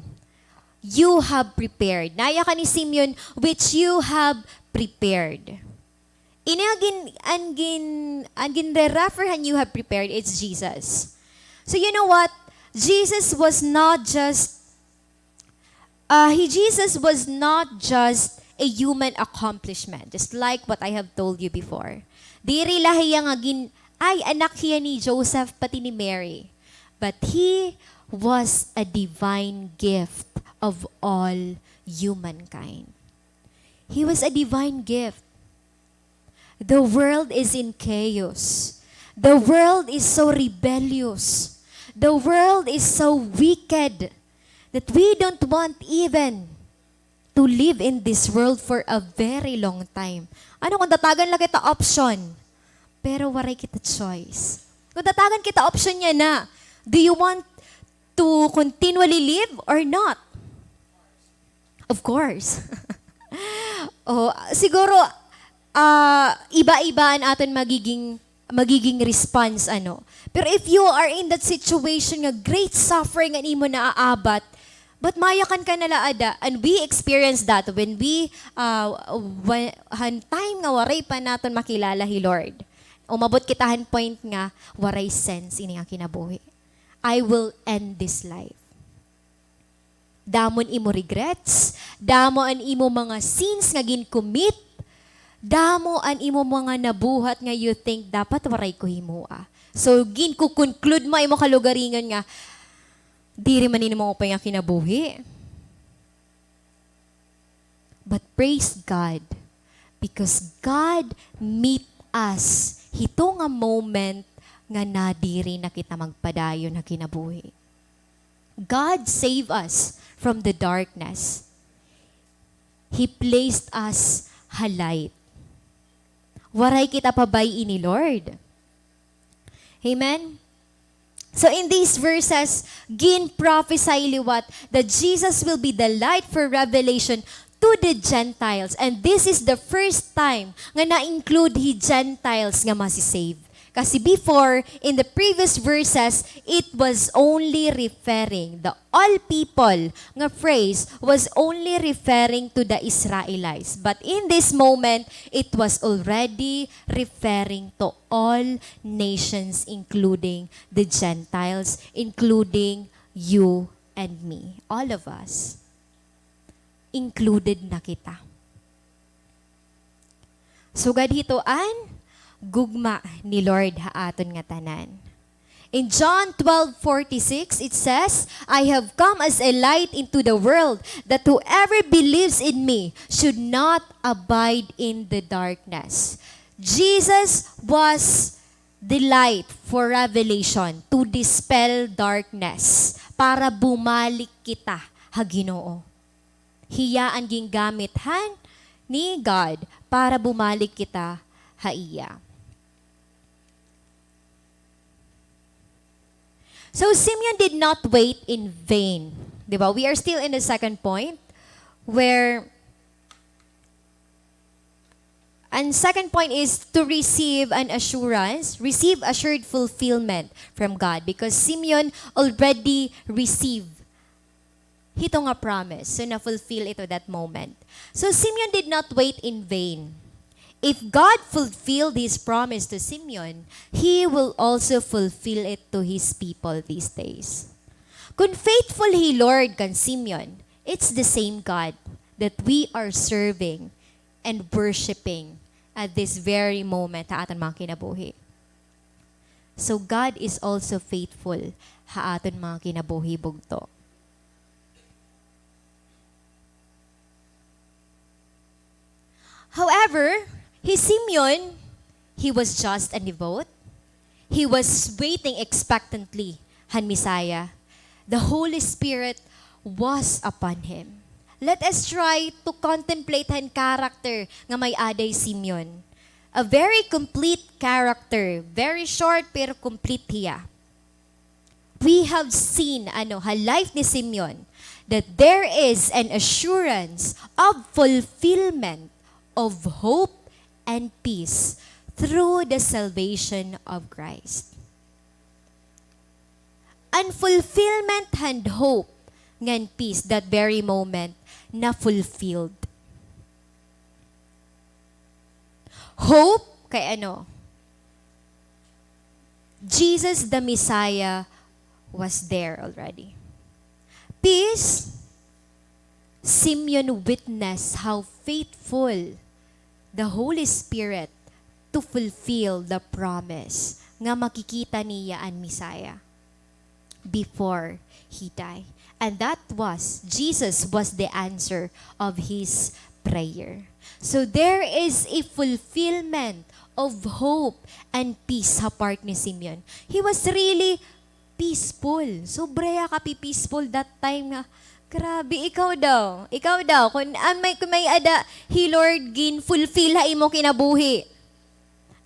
you have prepared. Naya ka ni Simeon, which you have prepared. Angin re-referhan you have prepared, it's Jesus. So you know what? Jesus was not just a human accomplishment, just like what I have told you before. Diri lahiya nga ay anak hiya ni Joseph pati ni Mary. But He was a divine gift of all humankind. He was a divine gift. The world is in chaos. The world is so rebellious. The world is so wicked that we don't want even to live in this world for a very long time. Ano kung tatagan lang kita option, pero waray kita choice. Kung tatagan kita option niya na, do you want to continually live or not? Of course. Siguro, iba-ibaan aton magiging response, ano. Pero if you are in that situation nga great suffering ang imo naaabat, but mayakan ka nalaada, and we experience that when we, time nga waray pa naton makilala hi Lord. Umabot kitahan point nga, waray sense ini ang kinabuhi. I will end this life. Damon imo regrets, damo an imo mga sins nga gin-commit, damo an imo mga nabuhat nga you think dapat waray ko himua. So gin-conclude mo imo kalugaringan nga diri man nimo upay nga kinabuhi. But praise God because God meet us hito nga moment nga nadiri na kita magpadayon na kinabuhi. God save us from the darkness. He placed us halite. Waray kita pabay ni Lord. Amen? So in these verses, gin prophesy liwat that Jesus will be the light for revelation to the Gentiles. And this is the first time nga na-include he Gentiles nga masisave. Kasi before, in the previous verses, it was only referring, the all people nga phrase was only referring to the Israelites. But in this moment, it was already referring to all nations, including the Gentiles, including you and me. All of us. Included na kita. Sugad hitoan, gugma ni Lord haaton nga tanan. In John 12:46, it says, I have come as a light into the world, that whoever believes in me should not abide in the darkness. Jesus was the light for revelation, to dispel darkness, para bumalik kita, ha Ginoo. Hiya ang ginggamithan ni God para bumalik kita, ha iya. So Simeon did not wait in vain. Diba? We are still in the second point where and second point is to receive an assurance, receive assured fulfillment from God because Simeon already received hito nga promise. So na-fulfill ito that moment. So Simeon did not wait in vain. If God fulfilled His promise to Simeon, He will also fulfill it to His people these days. Kung faithful He Lord kan Simeon, it's the same God that we are serving and worshiping at this very moment sa aton mga kinabuhi. So God is also faithful sa aton mga kinabuhi bugto. However, Simeon, he was just and devout. He was waiting expectantly, han Messiah. The Holy Spirit was upon him. Let us try to contemplate han character nga may aday Simeon. A very complete character, very short pero complete hiya. We have seen life ni Simeon that there is an assurance of fulfillment of hope and peace through the salvation of Christ. And fulfillment and hope and peace that very moment na fulfilled. Hope kay Jesus the Messiah was there already. Peace, Simeon witnessed how faithful the Holy Spirit to fulfill the promise nga makikita niya ang Messiah before He died. And that was, Jesus was the answer of His prayer. So there is a fulfillment of hope and peace sa part ni Simeon. He was really peaceful. Sobra ka peaceful that time nga. Grabe, ikaw daw. Kung may ada, He Lord, gin-fulfill ha imo kinabuhi.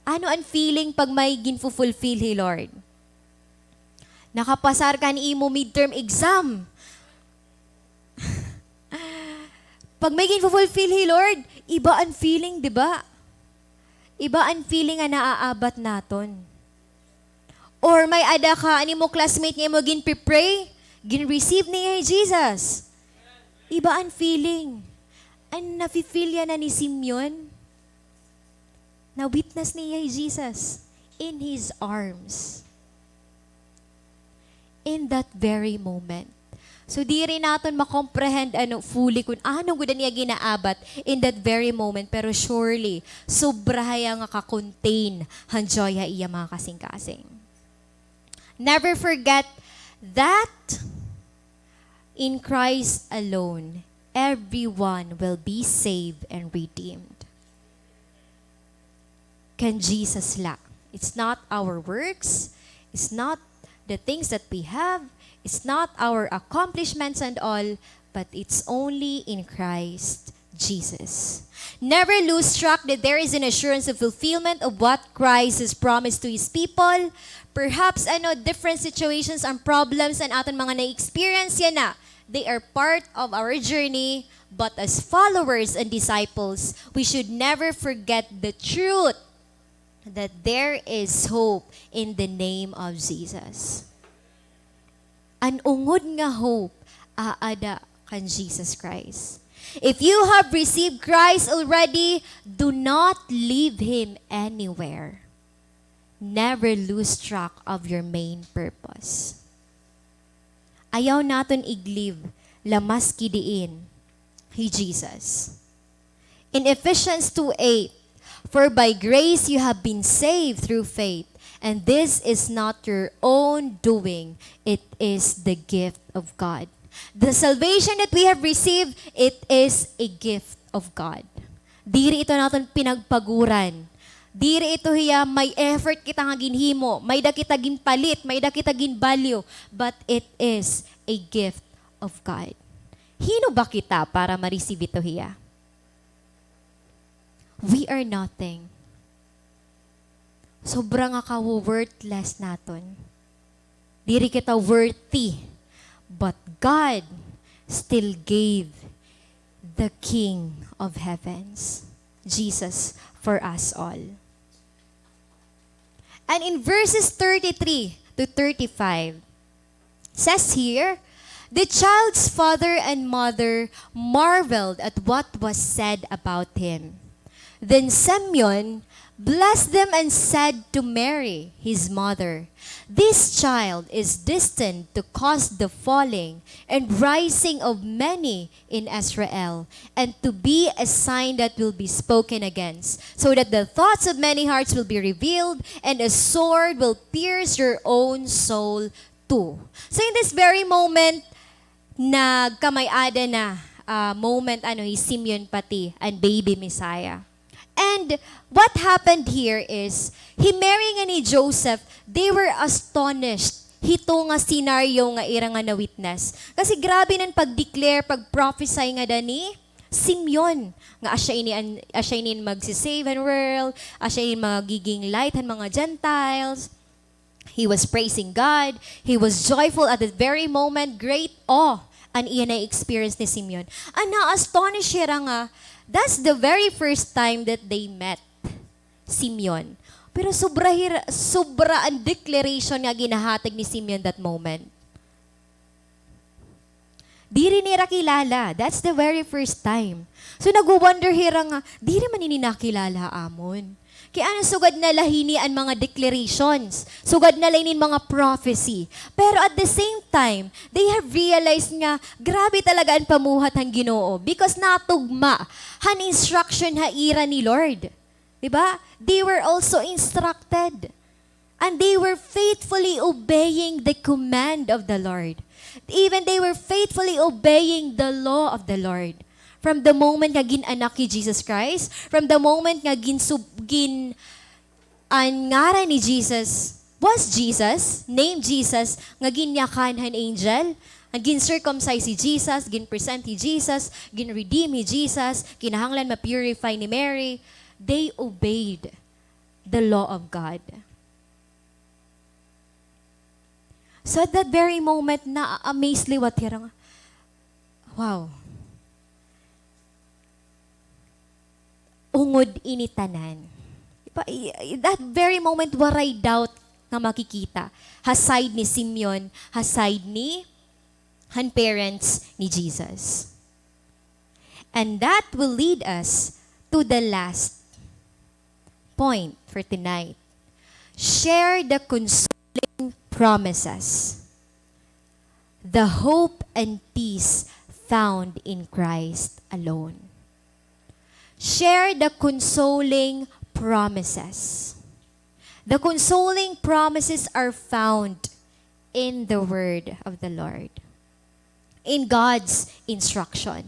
Ano ang feeling pag may gin-fulfill He Lord? Nakapasar ka ni imo midterm exam. Pag may gin-fulfill He Lord, iba ang feeling, di ba? Iba ang feeling nga naaabat naton. Or may ada ka, ani mo classmate nga mo gin-pray, gin-receive niya Jesus. Iba ang feeling. Ang nafe-feel yan na ni Simeon, na witness niya Jesus in His arms. In that very moment. So di rin natin makomprehend fully kung ano gud niya ginaabat in that very moment. Pero surely, sobrahaya nga ka-contain han joy iya mga kasing-kasing. Never forget that in Christ alone, everyone will be saved and redeemed. Can Jesus la? It's not our works. It's not the things that we have. It's not our accomplishments and all, but it's only in Christ Jesus. Never lose track that there is an assurance of fulfillment of what Christ has promised to His people. Perhaps different situations and problems and aton mga na-experience yan na. They are part of our journey, but as followers and disciples, we should never forget the truth that there is hope in the name of Jesus. An ungod nga hope aada kan Jesus Christ. If you have received Christ already, do not leave Him anywhere. Never lose track of your main purpose. Ayaw naton iglive lamas kidiin hi Jesus. In Ephesians 2:8, for by grace you have been saved through faith, and this is not your own doing, it is the gift of God. The salvation that we have received, it is a gift of God. Diri ito natin pinagpaguran. Diri ito hiya may effort kita nga ginhimo, may da kita ginpalit, may da kita ginbalyo, but it is a gift of God. Hino ba kita para ma-receive ito hiya? We are nothing. Sobrang nga worthless naton. Diri kita worthy. But God still gave the King of heavens, Jesus, for us all. And in verses 33 to 35, says here, the child's father and mother marveled at what was said about him. Then Simeon blessed them and said to Mary, his mother, this child is destined to cause the falling and rising of many in Israel, and to be a sign that will be spoken against, so that the thoughts of many hearts will be revealed, and a sword will pierce your own soul too. So in this very moment, nagkamay-ada na moment Simeon pati and baby Messiah. And what happened here is, he marrying ni Joseph, they were astonished. Hito nga senaryo nga ira nga na witness. Kasi grabe nan pag-declare, pag-prophesy nga dani, Simeon. Nga asya ini magsisave ang world, asya ini magiging light ang mga Gentiles. He was praising God. He was joyful at that very moment. Great awe ang iyan na experience ni Simeon. Ang na-astonish siya nga, that's the very first time that they met Simeon. Pero sobra ang declaration nga ginahatag ni Simeon that moment. Di rin nila kilala. That's the very first time. So nag-wonder hira nga, di rin man nakilala amon. Kaya ano sugad na lahini ang mga declarations. Sugad na lahini mga prophecy. Pero at the same time, they have realized nga, grabe talaga ang pamuhat ng Ginoo. Because natugma, han instruction haira ni Lord. Diba? They were also instructed. And they were faithfully obeying the command of the Lord. Even they were faithfully obeying the law of the Lord. From the moment nga ginanak ni Jesus Christ, from the moment nga ang ngaran ni Jesus was Jesus, named Jesus, nga ginyakan han angel, ang gin-circumcise si Jesus, gin-present ni Jesus, gin-redeem ni Jesus, kinahanglan ma-purify ni Mary, they obeyed the law of God. So at that very moment, na-amaze liwat hirang, wow, ungod initanan. That very moment, waray doubt na makikita. Haside ni Simeon, haside ni han parents ni Jesus. And that will lead us to the last point for tonight. Share the consoling promises. the hope and peace found in Christ alone. Share the consoling promises. The consoling promises are found in the word of the Lord, in God's instruction.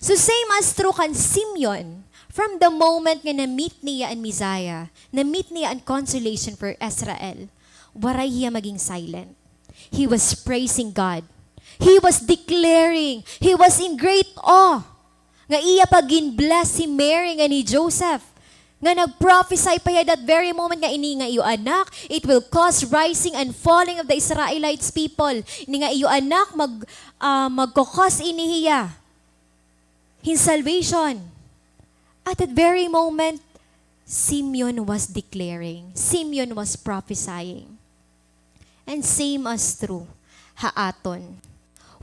So same as through kan Simeon, from the moment nga na-meet niya ang Messiah, na-meet niya ang consolation for Israel, waray hiya maging silent. He was praising God. He was declaring. He was in great awe. Nga iya pagin bless si Mary nga ni Joseph. Nga nag-prophesy pa hiya that very moment nga ini nga iyo anak, it will cause rising and falling of the Israelites people. Ini nga iyo anak magkakos ini hiya his salvation. At that very moment, Simeon was declaring. Simeon was prophesying. And same as true, haaton,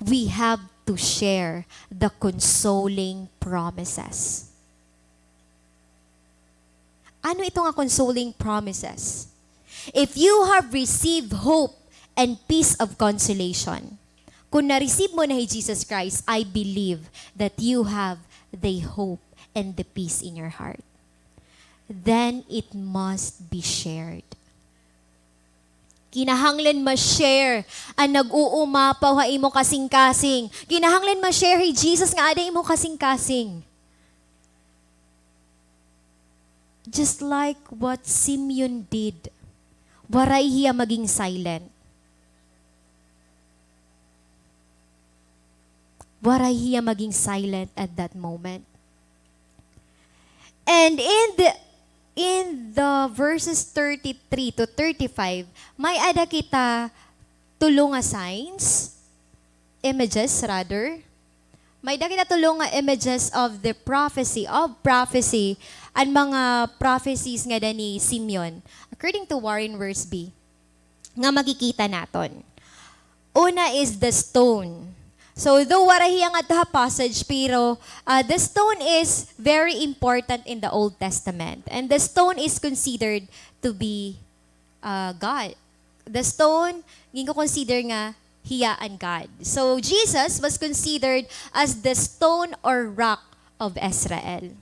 we have to share the consoling promises. Ano ito nga consoling promises? If you have received hope and peace of consolation, kung na-receive mo na si Jesus Christ, I believe that you have the hope and the peace in your heart. Then it must be shared. Kinahanglan ma-share ang nag-uumapaw ha imo kasing-kasing. Kinahanglan ma-share hi Jesus nga ada imo kasing-kasing. Just like what Simeon did, waray hiya maging silent. Waray hiya maging silent at that moment. And in the verses 33 to 35, may ada kita tulong nga signs, images rather. May ada kita tulong nga images of the prophecy, ang mga prophecies nga da ni Simeon. According to Warren Wiersbe, nga makikita naton. Una is the stone. So, though warahiyang at the passage, pero the stone is very important in the Old Testament. And the stone is considered to be God. The stone, hindi ko consider nga hiyaan God. So, Jesus was considered as the stone or rock of Israel.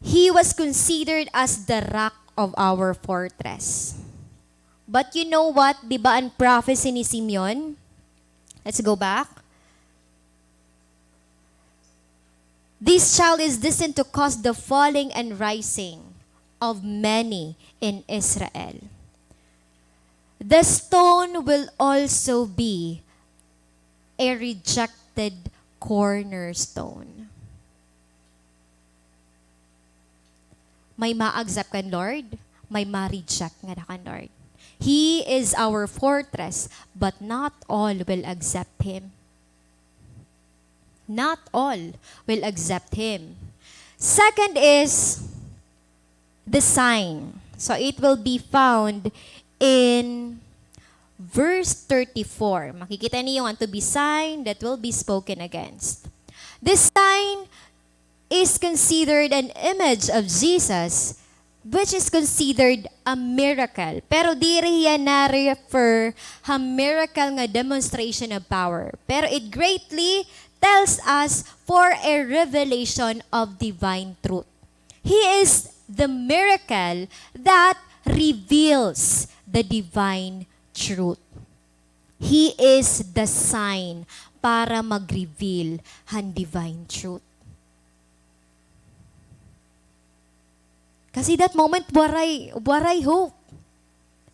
He was considered as the rock of our fortress. But you know what? Di ba ang prophecy ni Simeon? Let's go back. This child is destined to cause the falling and rising of many in Israel. The stone will also be a rejected cornerstone. May ma-accept kan Lord, may ma-reject nga na kan Lord. He is our fortress, but not all will accept Him. Not all will accept Him. Second is the sign. So it will be found in verse 34. Makikita niyo want to be sign that will be spoken against. This sign is considered an image of Jesus, which is considered a miracle. Pero di riya na-refer ha miracle nga demonstration of power. Pero it greatly tells us for a revelation of divine truth. He is the miracle that reveals the divine truth. He is the sign para mag-reveal han divine truth. Kasi that moment, waray hope.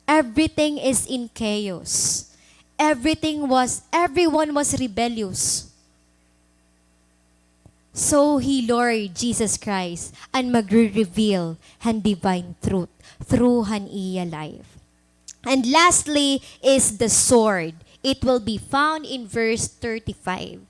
Everything is in chaos. Everyone was rebellious. So He, Lord Jesus Christ, and magre-reveal han divine truth through han iya life. And lastly is the sword. It will be found in verse 35.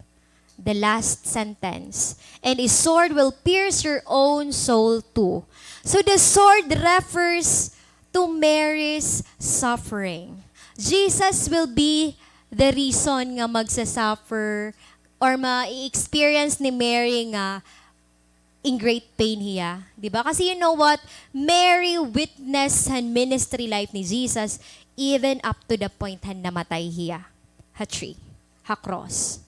The last sentence. And His sword will pierce your own soul too. So the sword refers to Mary's suffering. Jesus will be the reason nga magsasuffer or ma-experience ni Mary nga in great pain hiya. Diba? Kasi you know what? Mary witnessed han ministry life ni Jesus even up to the point han namatay hiya. ha tree, ha cross.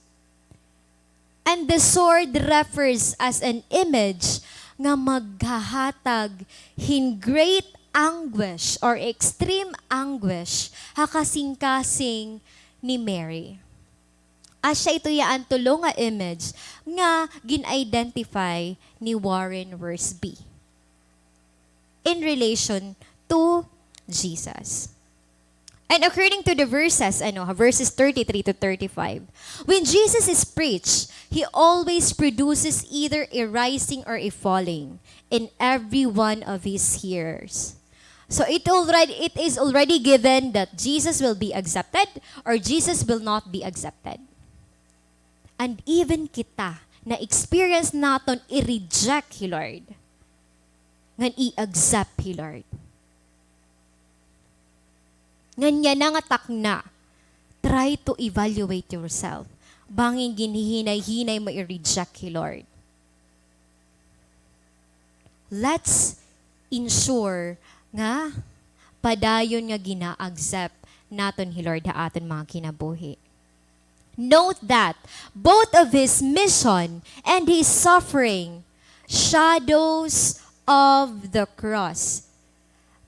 And the sword refers as an image nga maghahatag in great anguish or extreme anguish ha kasing-kasing ni Mary. Asya ito yaan tulo nga image nga gin-identify ni Warren Wiersbe in relation to Jesus. And according to the verses, verses 33 to 35, when Jesus is preached, He always produces either a rising or a falling in every one of His hearers. So it is already given that Jesus will be accepted or Jesus will not be accepted. And even kita, na experience naton i-reject He Lord, ngan i-accept He Lord. Nganya na nga takna, try to evaluate yourself. Banging ginihinay-hinay mo i-reject He Lord. Let's ensure nga padayon nga gina-accept naton He Lord ha aton mga kinabuhi. Note that both of His mission and His suffering shadows of the cross.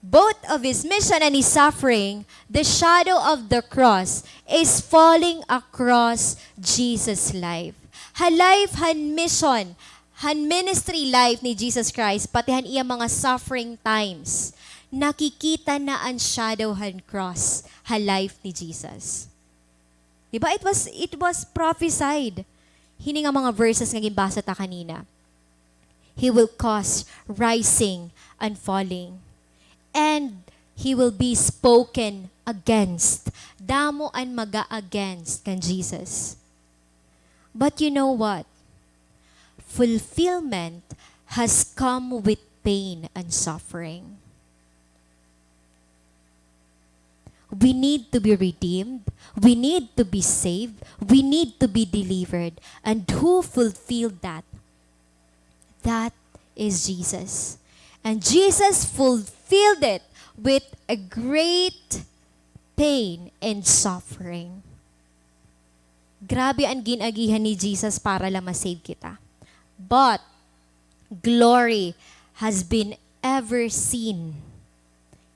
Both of His mission and His suffering, the shadow of the cross is falling across Jesus' life. Han life, han mission, han ministry life ni Jesus Christ, pati han iya mga suffering times, nakikita na ang shadow han cross, han life ni Jesus. Diba? It was prophesied. Hini nga mga verses nga ginbasa ta kanina. He will cause rising and falling. And He will be spoken against. Damo ang maga-against kan Jesus. But you know what? Fulfillment has come with pain and suffering. We need to be redeemed. We need to be saved. We need to be delivered. And who fulfilled that? That is Jesus. And Jesus fulfilled it with a great pain and suffering. Grabe ang ginagihan ni Jesus para lang masave kita. But glory has been ever seen.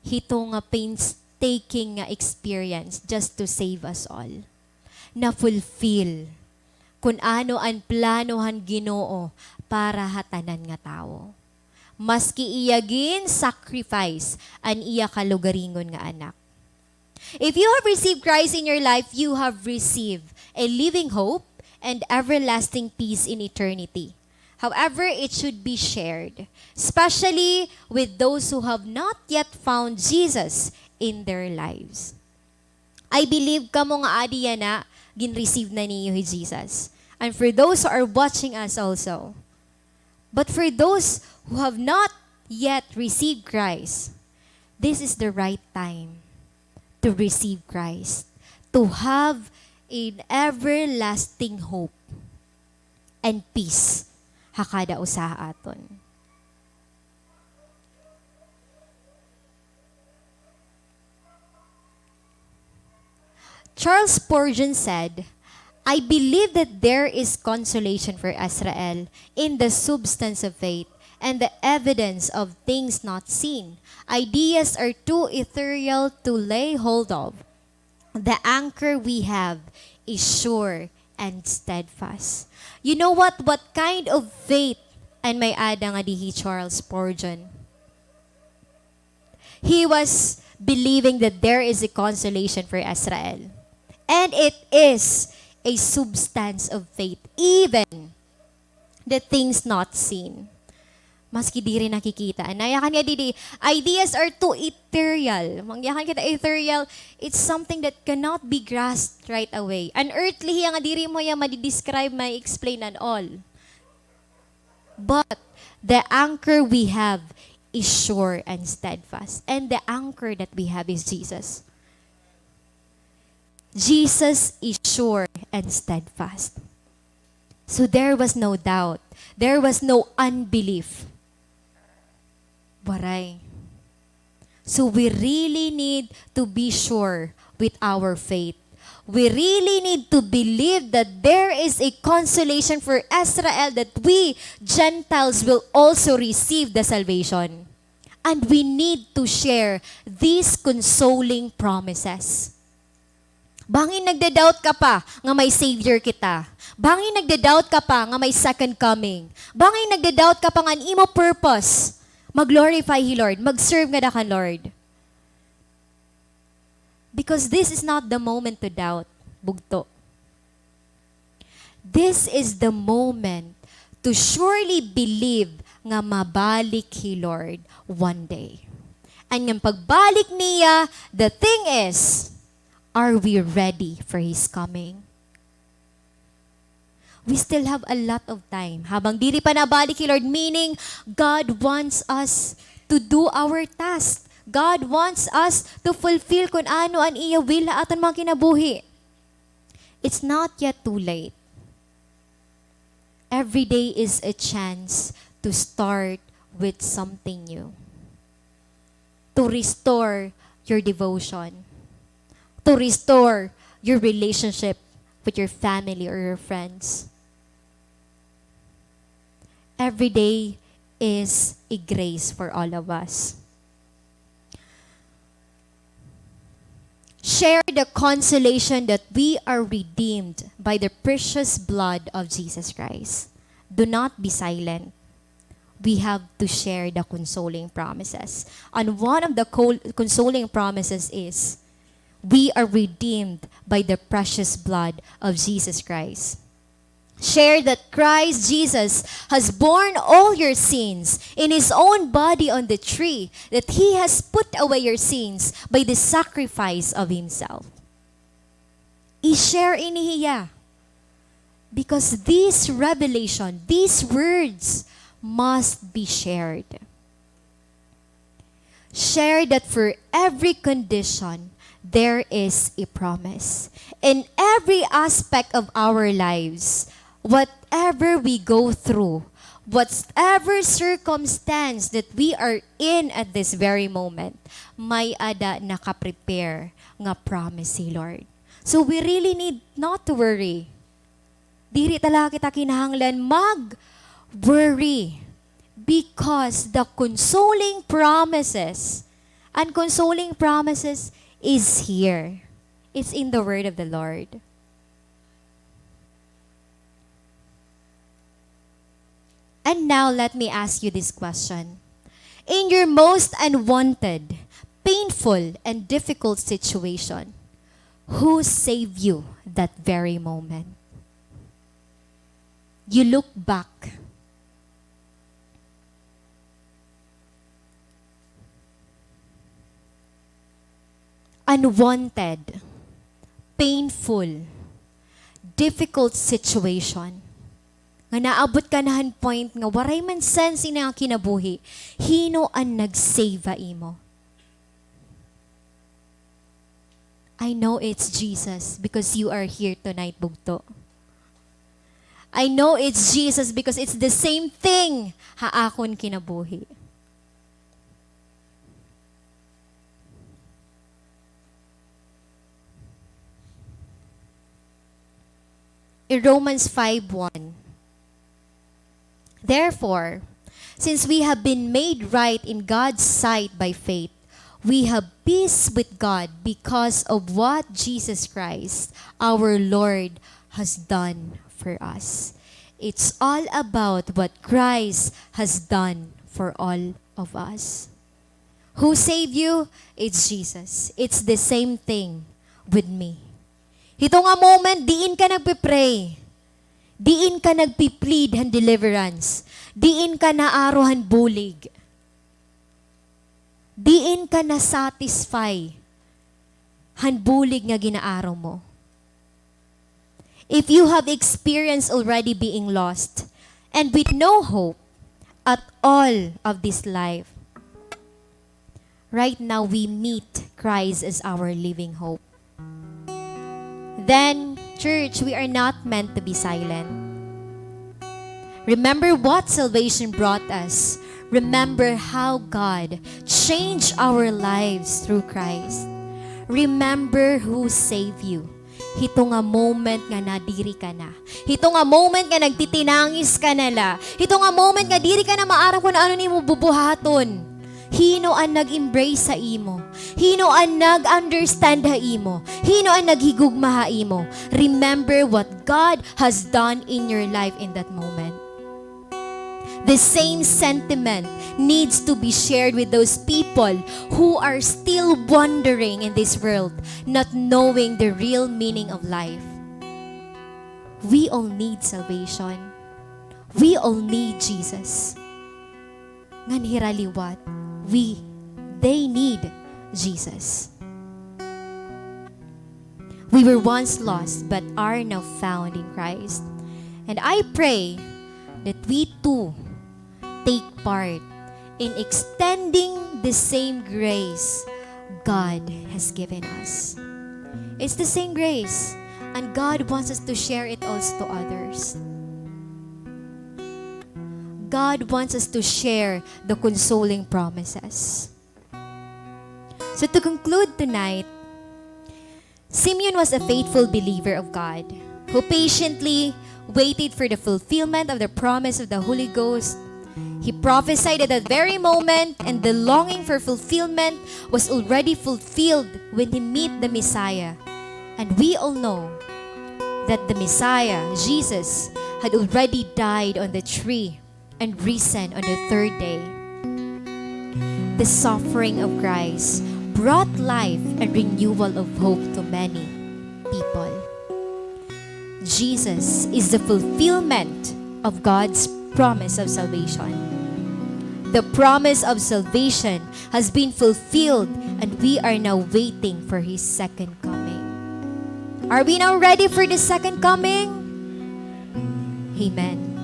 Hito nga painstaking nga experience just to save us all. Na fulfill kung ano ang planohan Ginoo para hatanan nga tao. Maski iyagin sacrifice an iya kalugaringon nga anak. If you have received Christ in your life, you have received a living hope and everlasting peace in eternity. However, it should be shared, especially with those who have not yet found Jesus in their lives. I believe kamo nga adiya na gin-receive na niyo Jesus. And for those who are watching us also. But for those who have not yet received Christ, this is the right time to receive Christ, to have an everlasting hope and peace hakada usaha aton. Charles Spurgeon said, I believe that there is consolation for Israel in the substance of faith and the evidence of things not seen. Ideas are too ethereal to lay hold of. The anchor we have is sure and steadfast. You know what? What kind of faith and may ada nga dihi Charles Spurgeon? He was believing that there is a consolation for Israel. And it is a substance of faith, even the things not seen. Maski di rin nakikita. Nayakan niya didi, ideas are too ethereal. Mangyakan kita ethereal, it's something that cannot be grasped right away. Unearthly, nga diri mo yung madi-describe, may explain and all. But the anchor we have is sure and steadfast. And the anchor that we have is Jesus. Jesus is sure and steadfast. So there was no doubt. There was no unbelief. Waray. So we really need to be sure with our faith. We really need to believe that there is a consolation for Israel, that we Gentiles will also receive the salvation. And we need to share these consoling promises. Bangin nagda-doubt ka pa nga may Savior kita. Bangin nagda-doubt ka pa nga may second coming. Bangin nagda-doubt ka pa nga imo purpose. Mag-glorify He, Lord. Mag-serve nga da ka, Lord. Because this is not the moment to doubt, bugto. This is the moment to surely believe nga mabalik He, Lord, one day. And yung pagbalik niya, the thing is, are we ready for His coming? We still have a lot of time. Habang diri pa nabalik He, Lord, meaning God wants us to do our task. God wants us to fulfill kung ano ang iya will na aton mga kinabuhi. It's not yet too late. Every day is a chance to start with something new. To restore your devotion. To restore your relationship with your family or your friends. Every day is a grace for all of us. Share the consolation that we are redeemed by the precious blood of Jesus Christ. Do not be silent. We have to share the consoling promises. And one of the consoling promises is, we are redeemed by the precious blood of Jesus Christ. Share that Christ Jesus has borne all your sins in His own body on the tree, that He has put away your sins by the sacrifice of Himself. I-share inihiya. Because this revelation, these words must be shared. Share that for every condition, there is a promise. In every aspect of our lives, whatever we go through, whatever circumstance that we are in at this very moment, may ada nakaprepare nga promise si Lord. So we really need not to worry. Diri talaga kita kinahanglan mag-worry, because the consoling promises and consoling promises is here. It's in the word of the Lord. And now, let me ask you this question. In your most unwanted, painful, and difficult situation, who saved you that very moment? You look back. Unwanted, painful, difficult situation. Nga naabot ka nahan point nga waray man sense ina kinabuhi, hino ang nagsave imo. I know it's Jesus because you are here tonight, bugto. I know it's Jesus because it's the same thing haakon kinabuhi. In Romans 5:1, therefore, since we have been made right in God's sight by faith, we have peace with God because of what Jesus Christ, our Lord, has done for us. It's all about what Christ has done for all of us. Who saved you? It's Jesus. It's the same thing with me. Ito nga moment, diin ka nagpipray. Diin ka nagpiplead han deliverance. Diin ka naarohan bulig. Diin ka na satisfy han bulig nga ginaaraw mo. If you have experienced already being lost and with no hope at all of this life, right now we meet Christ as our living hope. Then, church, we are not meant to be silent. Remember what salvation brought us. Remember how God changed our lives through Christ. Remember who saved you. Hito nga moment nga nadiri ka na. Hito nga moment nga nagtitinangis ka na la. Hito nga moment nga diri ka na maarang kung ano ni mo bubuhaton. Hino ang nag-embrace sa imo. Hino ang nag-understand ha imo. Hino ang naghigugma ha imo. Remember what God has done in your life in that moment. The same sentiment needs to be shared with those people who are still wandering in this world, not knowing the real meaning of life. We all need salvation. We all need Jesus. Ngan hiraliwat, they need Jesus. We were once lost but are now found in Christ. And I pray that we too take part in extending the same grace God has given us. It's the same grace, and God wants us to share it also to others. God wants us to share the consoling promises. So to conclude tonight, Simeon was a faithful believer of God who patiently waited for the fulfillment of the promise of the Holy Ghost. He prophesied at that very moment, and the longing for fulfillment was already fulfilled when he met the Messiah. And we all know that the Messiah, Jesus, had already died on the tree and risen on the third day. The suffering of Christ brought life and renewal of hope to many people. Jesus is the fulfillment of God's promise of salvation. The promise of salvation has been fulfilled, and we are now waiting for His second coming. Are we now ready for the second coming? Amen.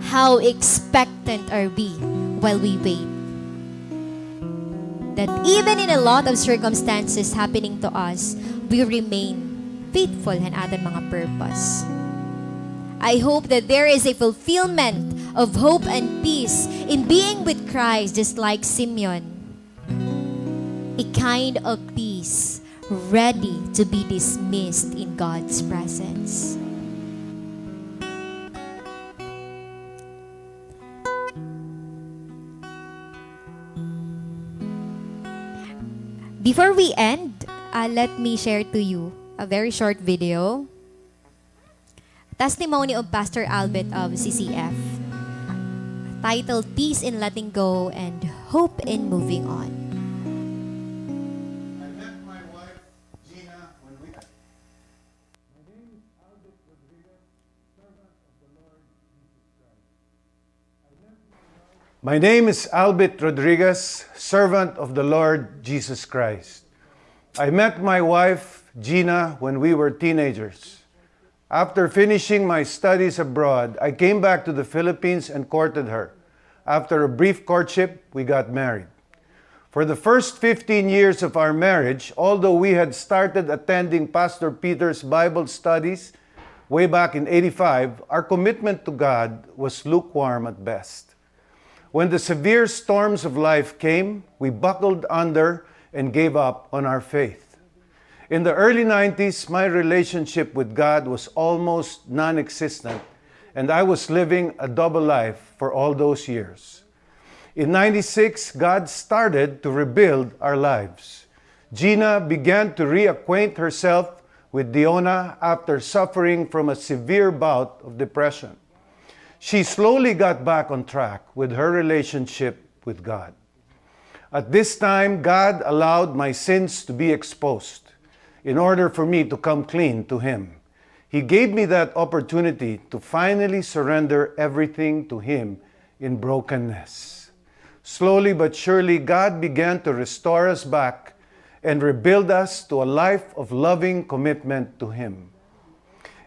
How expectant are we while we wait? That even in a lot of circumstances happening to us, we remain faithful in ating mga purpose. I hope that there is a fulfillment of hope and peace in being with Christ, just like Simeon. A kind of peace ready to be dismissed in God's presence. Before we end, let me share to you a very short video. Testimony of Pastor Albert of CCF, titled Peace in Letting Go and Hope in Moving On. I met my wife, Gina, when we... My name is Albert Rodriguez, servant of the Lord Jesus Christ. I met my wife, Gina, when we were teenagers. After finishing my studies abroad, I came back to the Philippines and courted her. After a brief courtship, we got married. For the first 15 years of our marriage, although we had started attending Pastor Peter's Bible studies way back in '85, our commitment to God was lukewarm at best. When the severe storms of life came, we buckled under and gave up on our faith. In the early 90s, my relationship with God was almost non-existent, and I was living a double life for all those years. In '96, God started to rebuild our lives. Gina began to reacquaint herself with Diona after suffering from a severe bout of depression. She slowly got back on track with her relationship with God. At this time, God allowed my sins to be exposed in order for me to come clean to Him. He gave me that opportunity to finally surrender everything to Him in brokenness. Slowly but surely, God began to restore us back and rebuild us to a life of loving commitment to Him.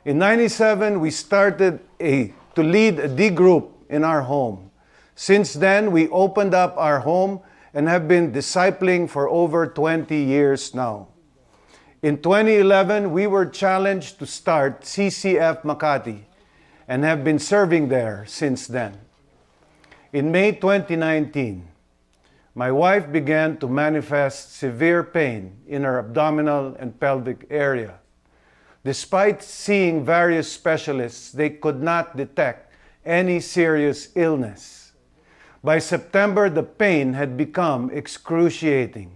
In '97, we started to lead a D group in our home. Since then, we opened up our home and have been discipling for over 20 years now. In 2011, we were challenged to start CCF Makati and have been serving there since then. In May 2019, my wife began to manifest severe pain in her abdominal and pelvic area. Despite seeing various specialists, they could not detect any serious illness. By September, the pain had become excruciating.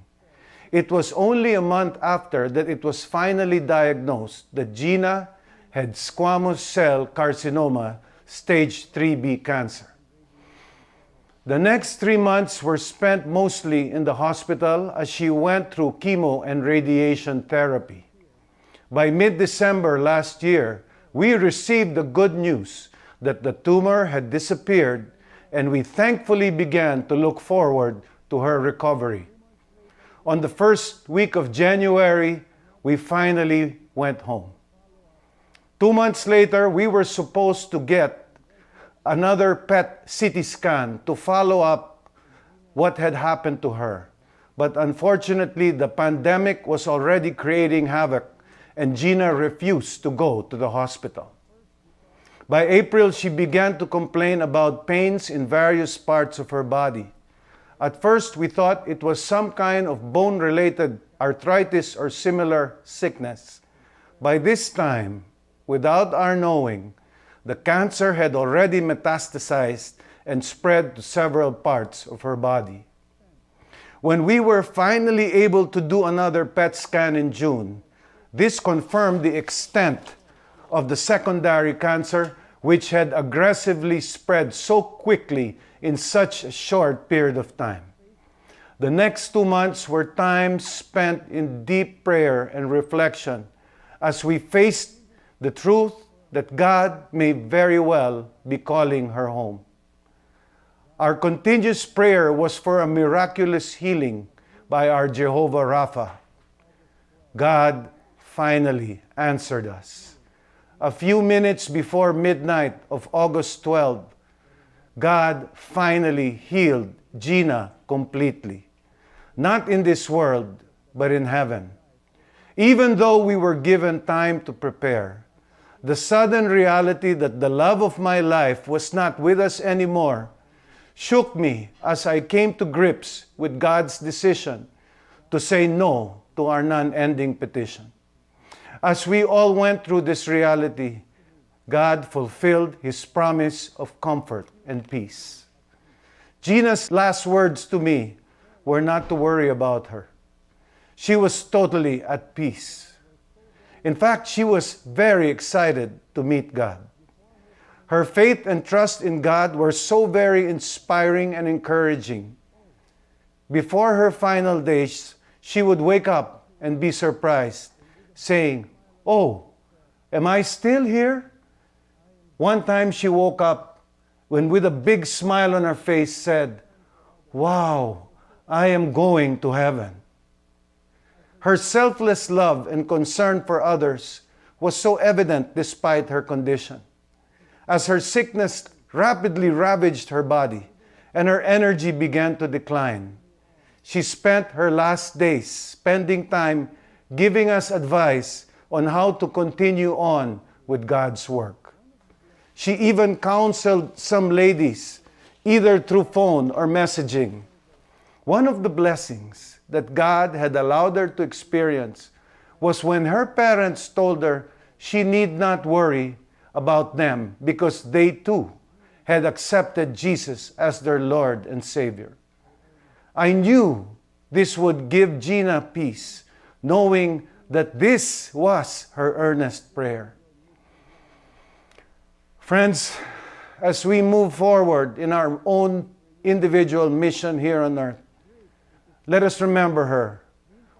It was only a month after that it was finally diagnosed that Gina had squamous cell carcinoma, stage 3B cancer. The next 3 months were spent mostly in the hospital as she went through chemo and radiation therapy. By mid-December last year, we received the good news that the tumor had disappeared, and we thankfully began to look forward to her recovery. On the first week of January, we finally went home. 2 months later, we were supposed to get another PET CT scan to follow up what had happened to her. But unfortunately, the pandemic was already creating havoc, and Gina refused to go to the hospital. By April, she began to complain about pains in various parts of her body. At first, we thought it was some kind of bone-related arthritis or similar sickness. By this time, without our knowing, the cancer had already metastasized and spread to several parts of her body. When we were finally able to do another PET scan in June, this confirmed the extent of the secondary cancer, which had aggressively spread so quickly in such a short period of time. The next 2 months were times spent in deep prayer and reflection as we faced the truth that God may very well be calling her home. Our continuous prayer was for a miraculous healing by our Jehovah Rapha. God finally answered us. A few minutes before midnight of August 12, God finally healed Gina completely. Not in this world, but in heaven. Even though we were given time to prepare, the sudden reality that the love of my life was not with us anymore shook me as I came to grips with God's decision to say no to our non-ending petition. As we all went through this reality, God fulfilled His promise of comfort and peace. Gina's last words to me were not to worry about her. She was totally at peace. In fact, she was very excited to meet God. Her faith and trust in God were so very inspiring and encouraging. Before her final days, she would wake up and be surprised, saying, "Oh, am I still here?" One time she woke up when with a big smile on her face said, "Wow, I am going to heaven." Her selfless love and concern for others was so evident despite her condition. As her sickness rapidly ravaged her body and her energy began to decline, she spent her last days spending time giving us advice on how to continue on with God's work. She even counseled some ladies, either through phone or messaging. One of the blessings that God had allowed her to experience was when her parents told her she need not worry about them because they too had accepted Jesus as their Lord and Savior. I knew this would give Gina peace, knowing that this was her earnest prayer. Friends, as we move forward in our own individual mission here on earth, let us remember her.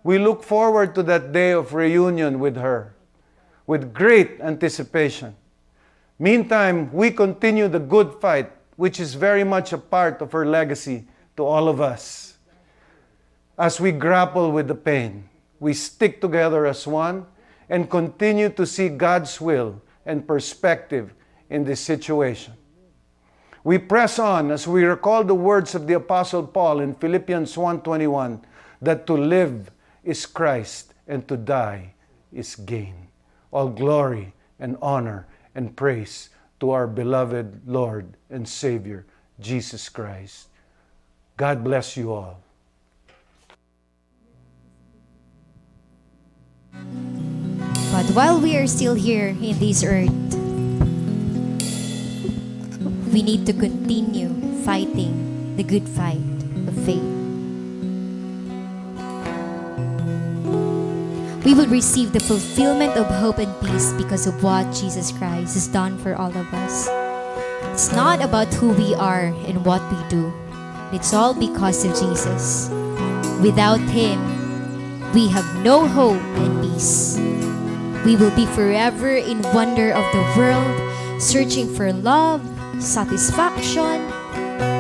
We look forward to that day of reunion with her with great anticipation. Meantime, we continue the good fight, which is very much a part of her legacy to all of us. As we grapple with the pain, we stick together as one and continue to see God's will and perspective in this situation. We press on as we recall the words of the Apostle Paul in Philippians 1:21, that to live is Christ and to die is gain. All glory and honor and praise to our beloved Lord and Savior, Jesus Christ. God bless you all. God while we are still here in this earth, we need to continue fighting the good fight of faith. We will receive the fulfillment of hope and peace because of what Jesus Christ has done for all of us. It's not about who we are and what we do. It's all because of Jesus. Without Him, we have no hope and peace. We will be forever in wonder of the world, searching for love, satisfaction,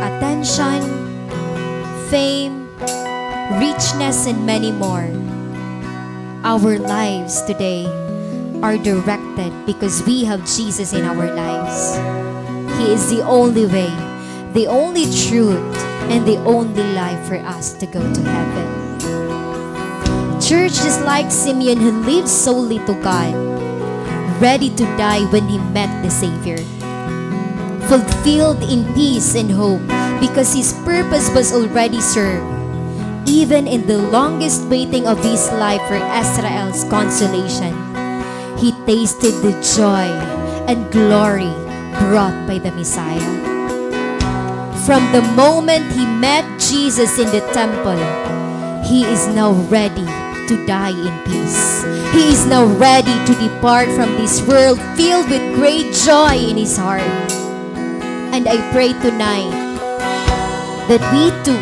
attention, fame, richness, and many more. Our lives today are directed because we have Jesus in our lives. He is the only way, the only truth, and the only life for us to go to heaven. Church is like Simeon who lived solely to God, ready to die when he met the Savior, fulfilled in peace and hope because his purpose was already served. Even in the longest waiting of his life for Israel's consolation, he tasted the joy and glory brought by the Messiah. From the moment he met Jesus in the temple, he is now ready to die in peace. He is now ready to depart from this world filled with great joy in his heart. And I pray tonight that we too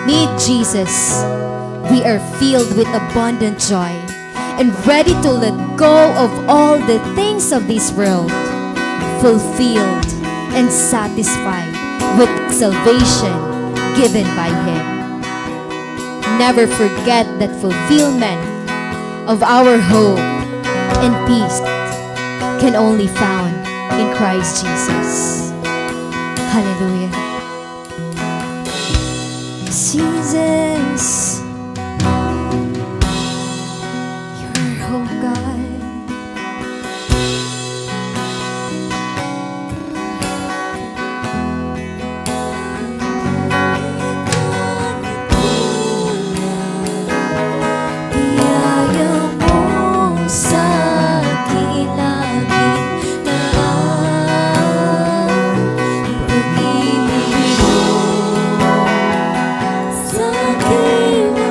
need Jesus. We are filled with abundant joy and ready to let go of all the things of this world, fulfilled and satisfied with salvation given by Him. Never forget that fulfillment of our hope and peace can only found in Christ Jesus. Hallelujah. Jesus, you're our hope, God. Biyaya mo sa akin lagi na ang pag-ibig mo sa akin.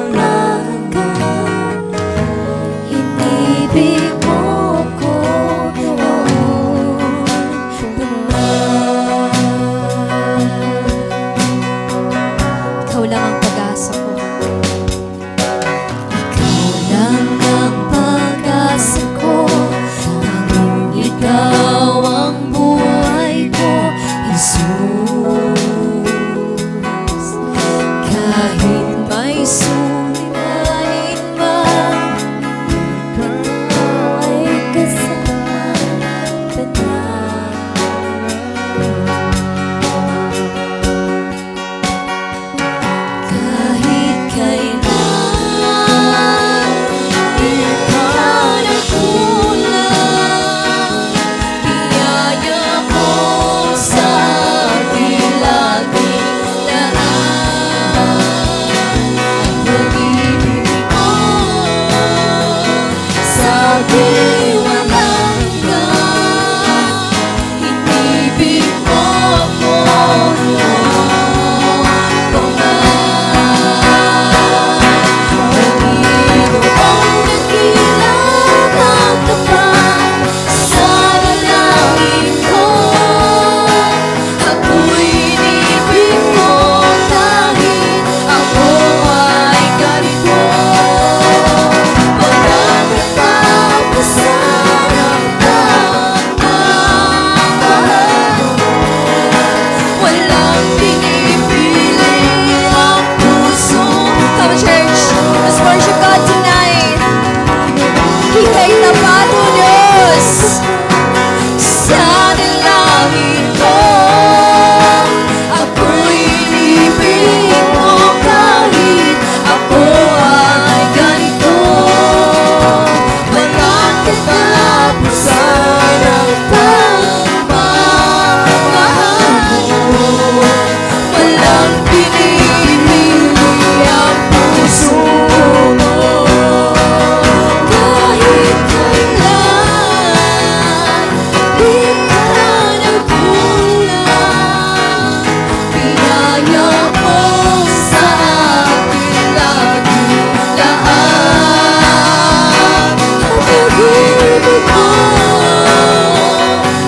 Ibig mo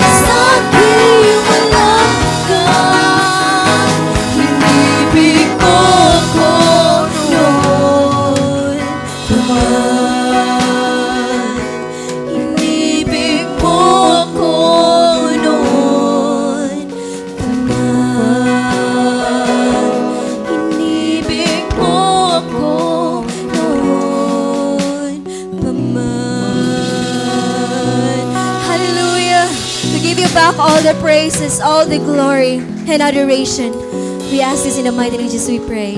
sa aking walang hanggan. Inibig mo ko noon pa man. Inibig mo ko noon pa man. Inibig mo ko noon pa man. Hallelujah. We give you back all the praises, all the glory and adoration. We ask this in the mighty name of Jesus we pray.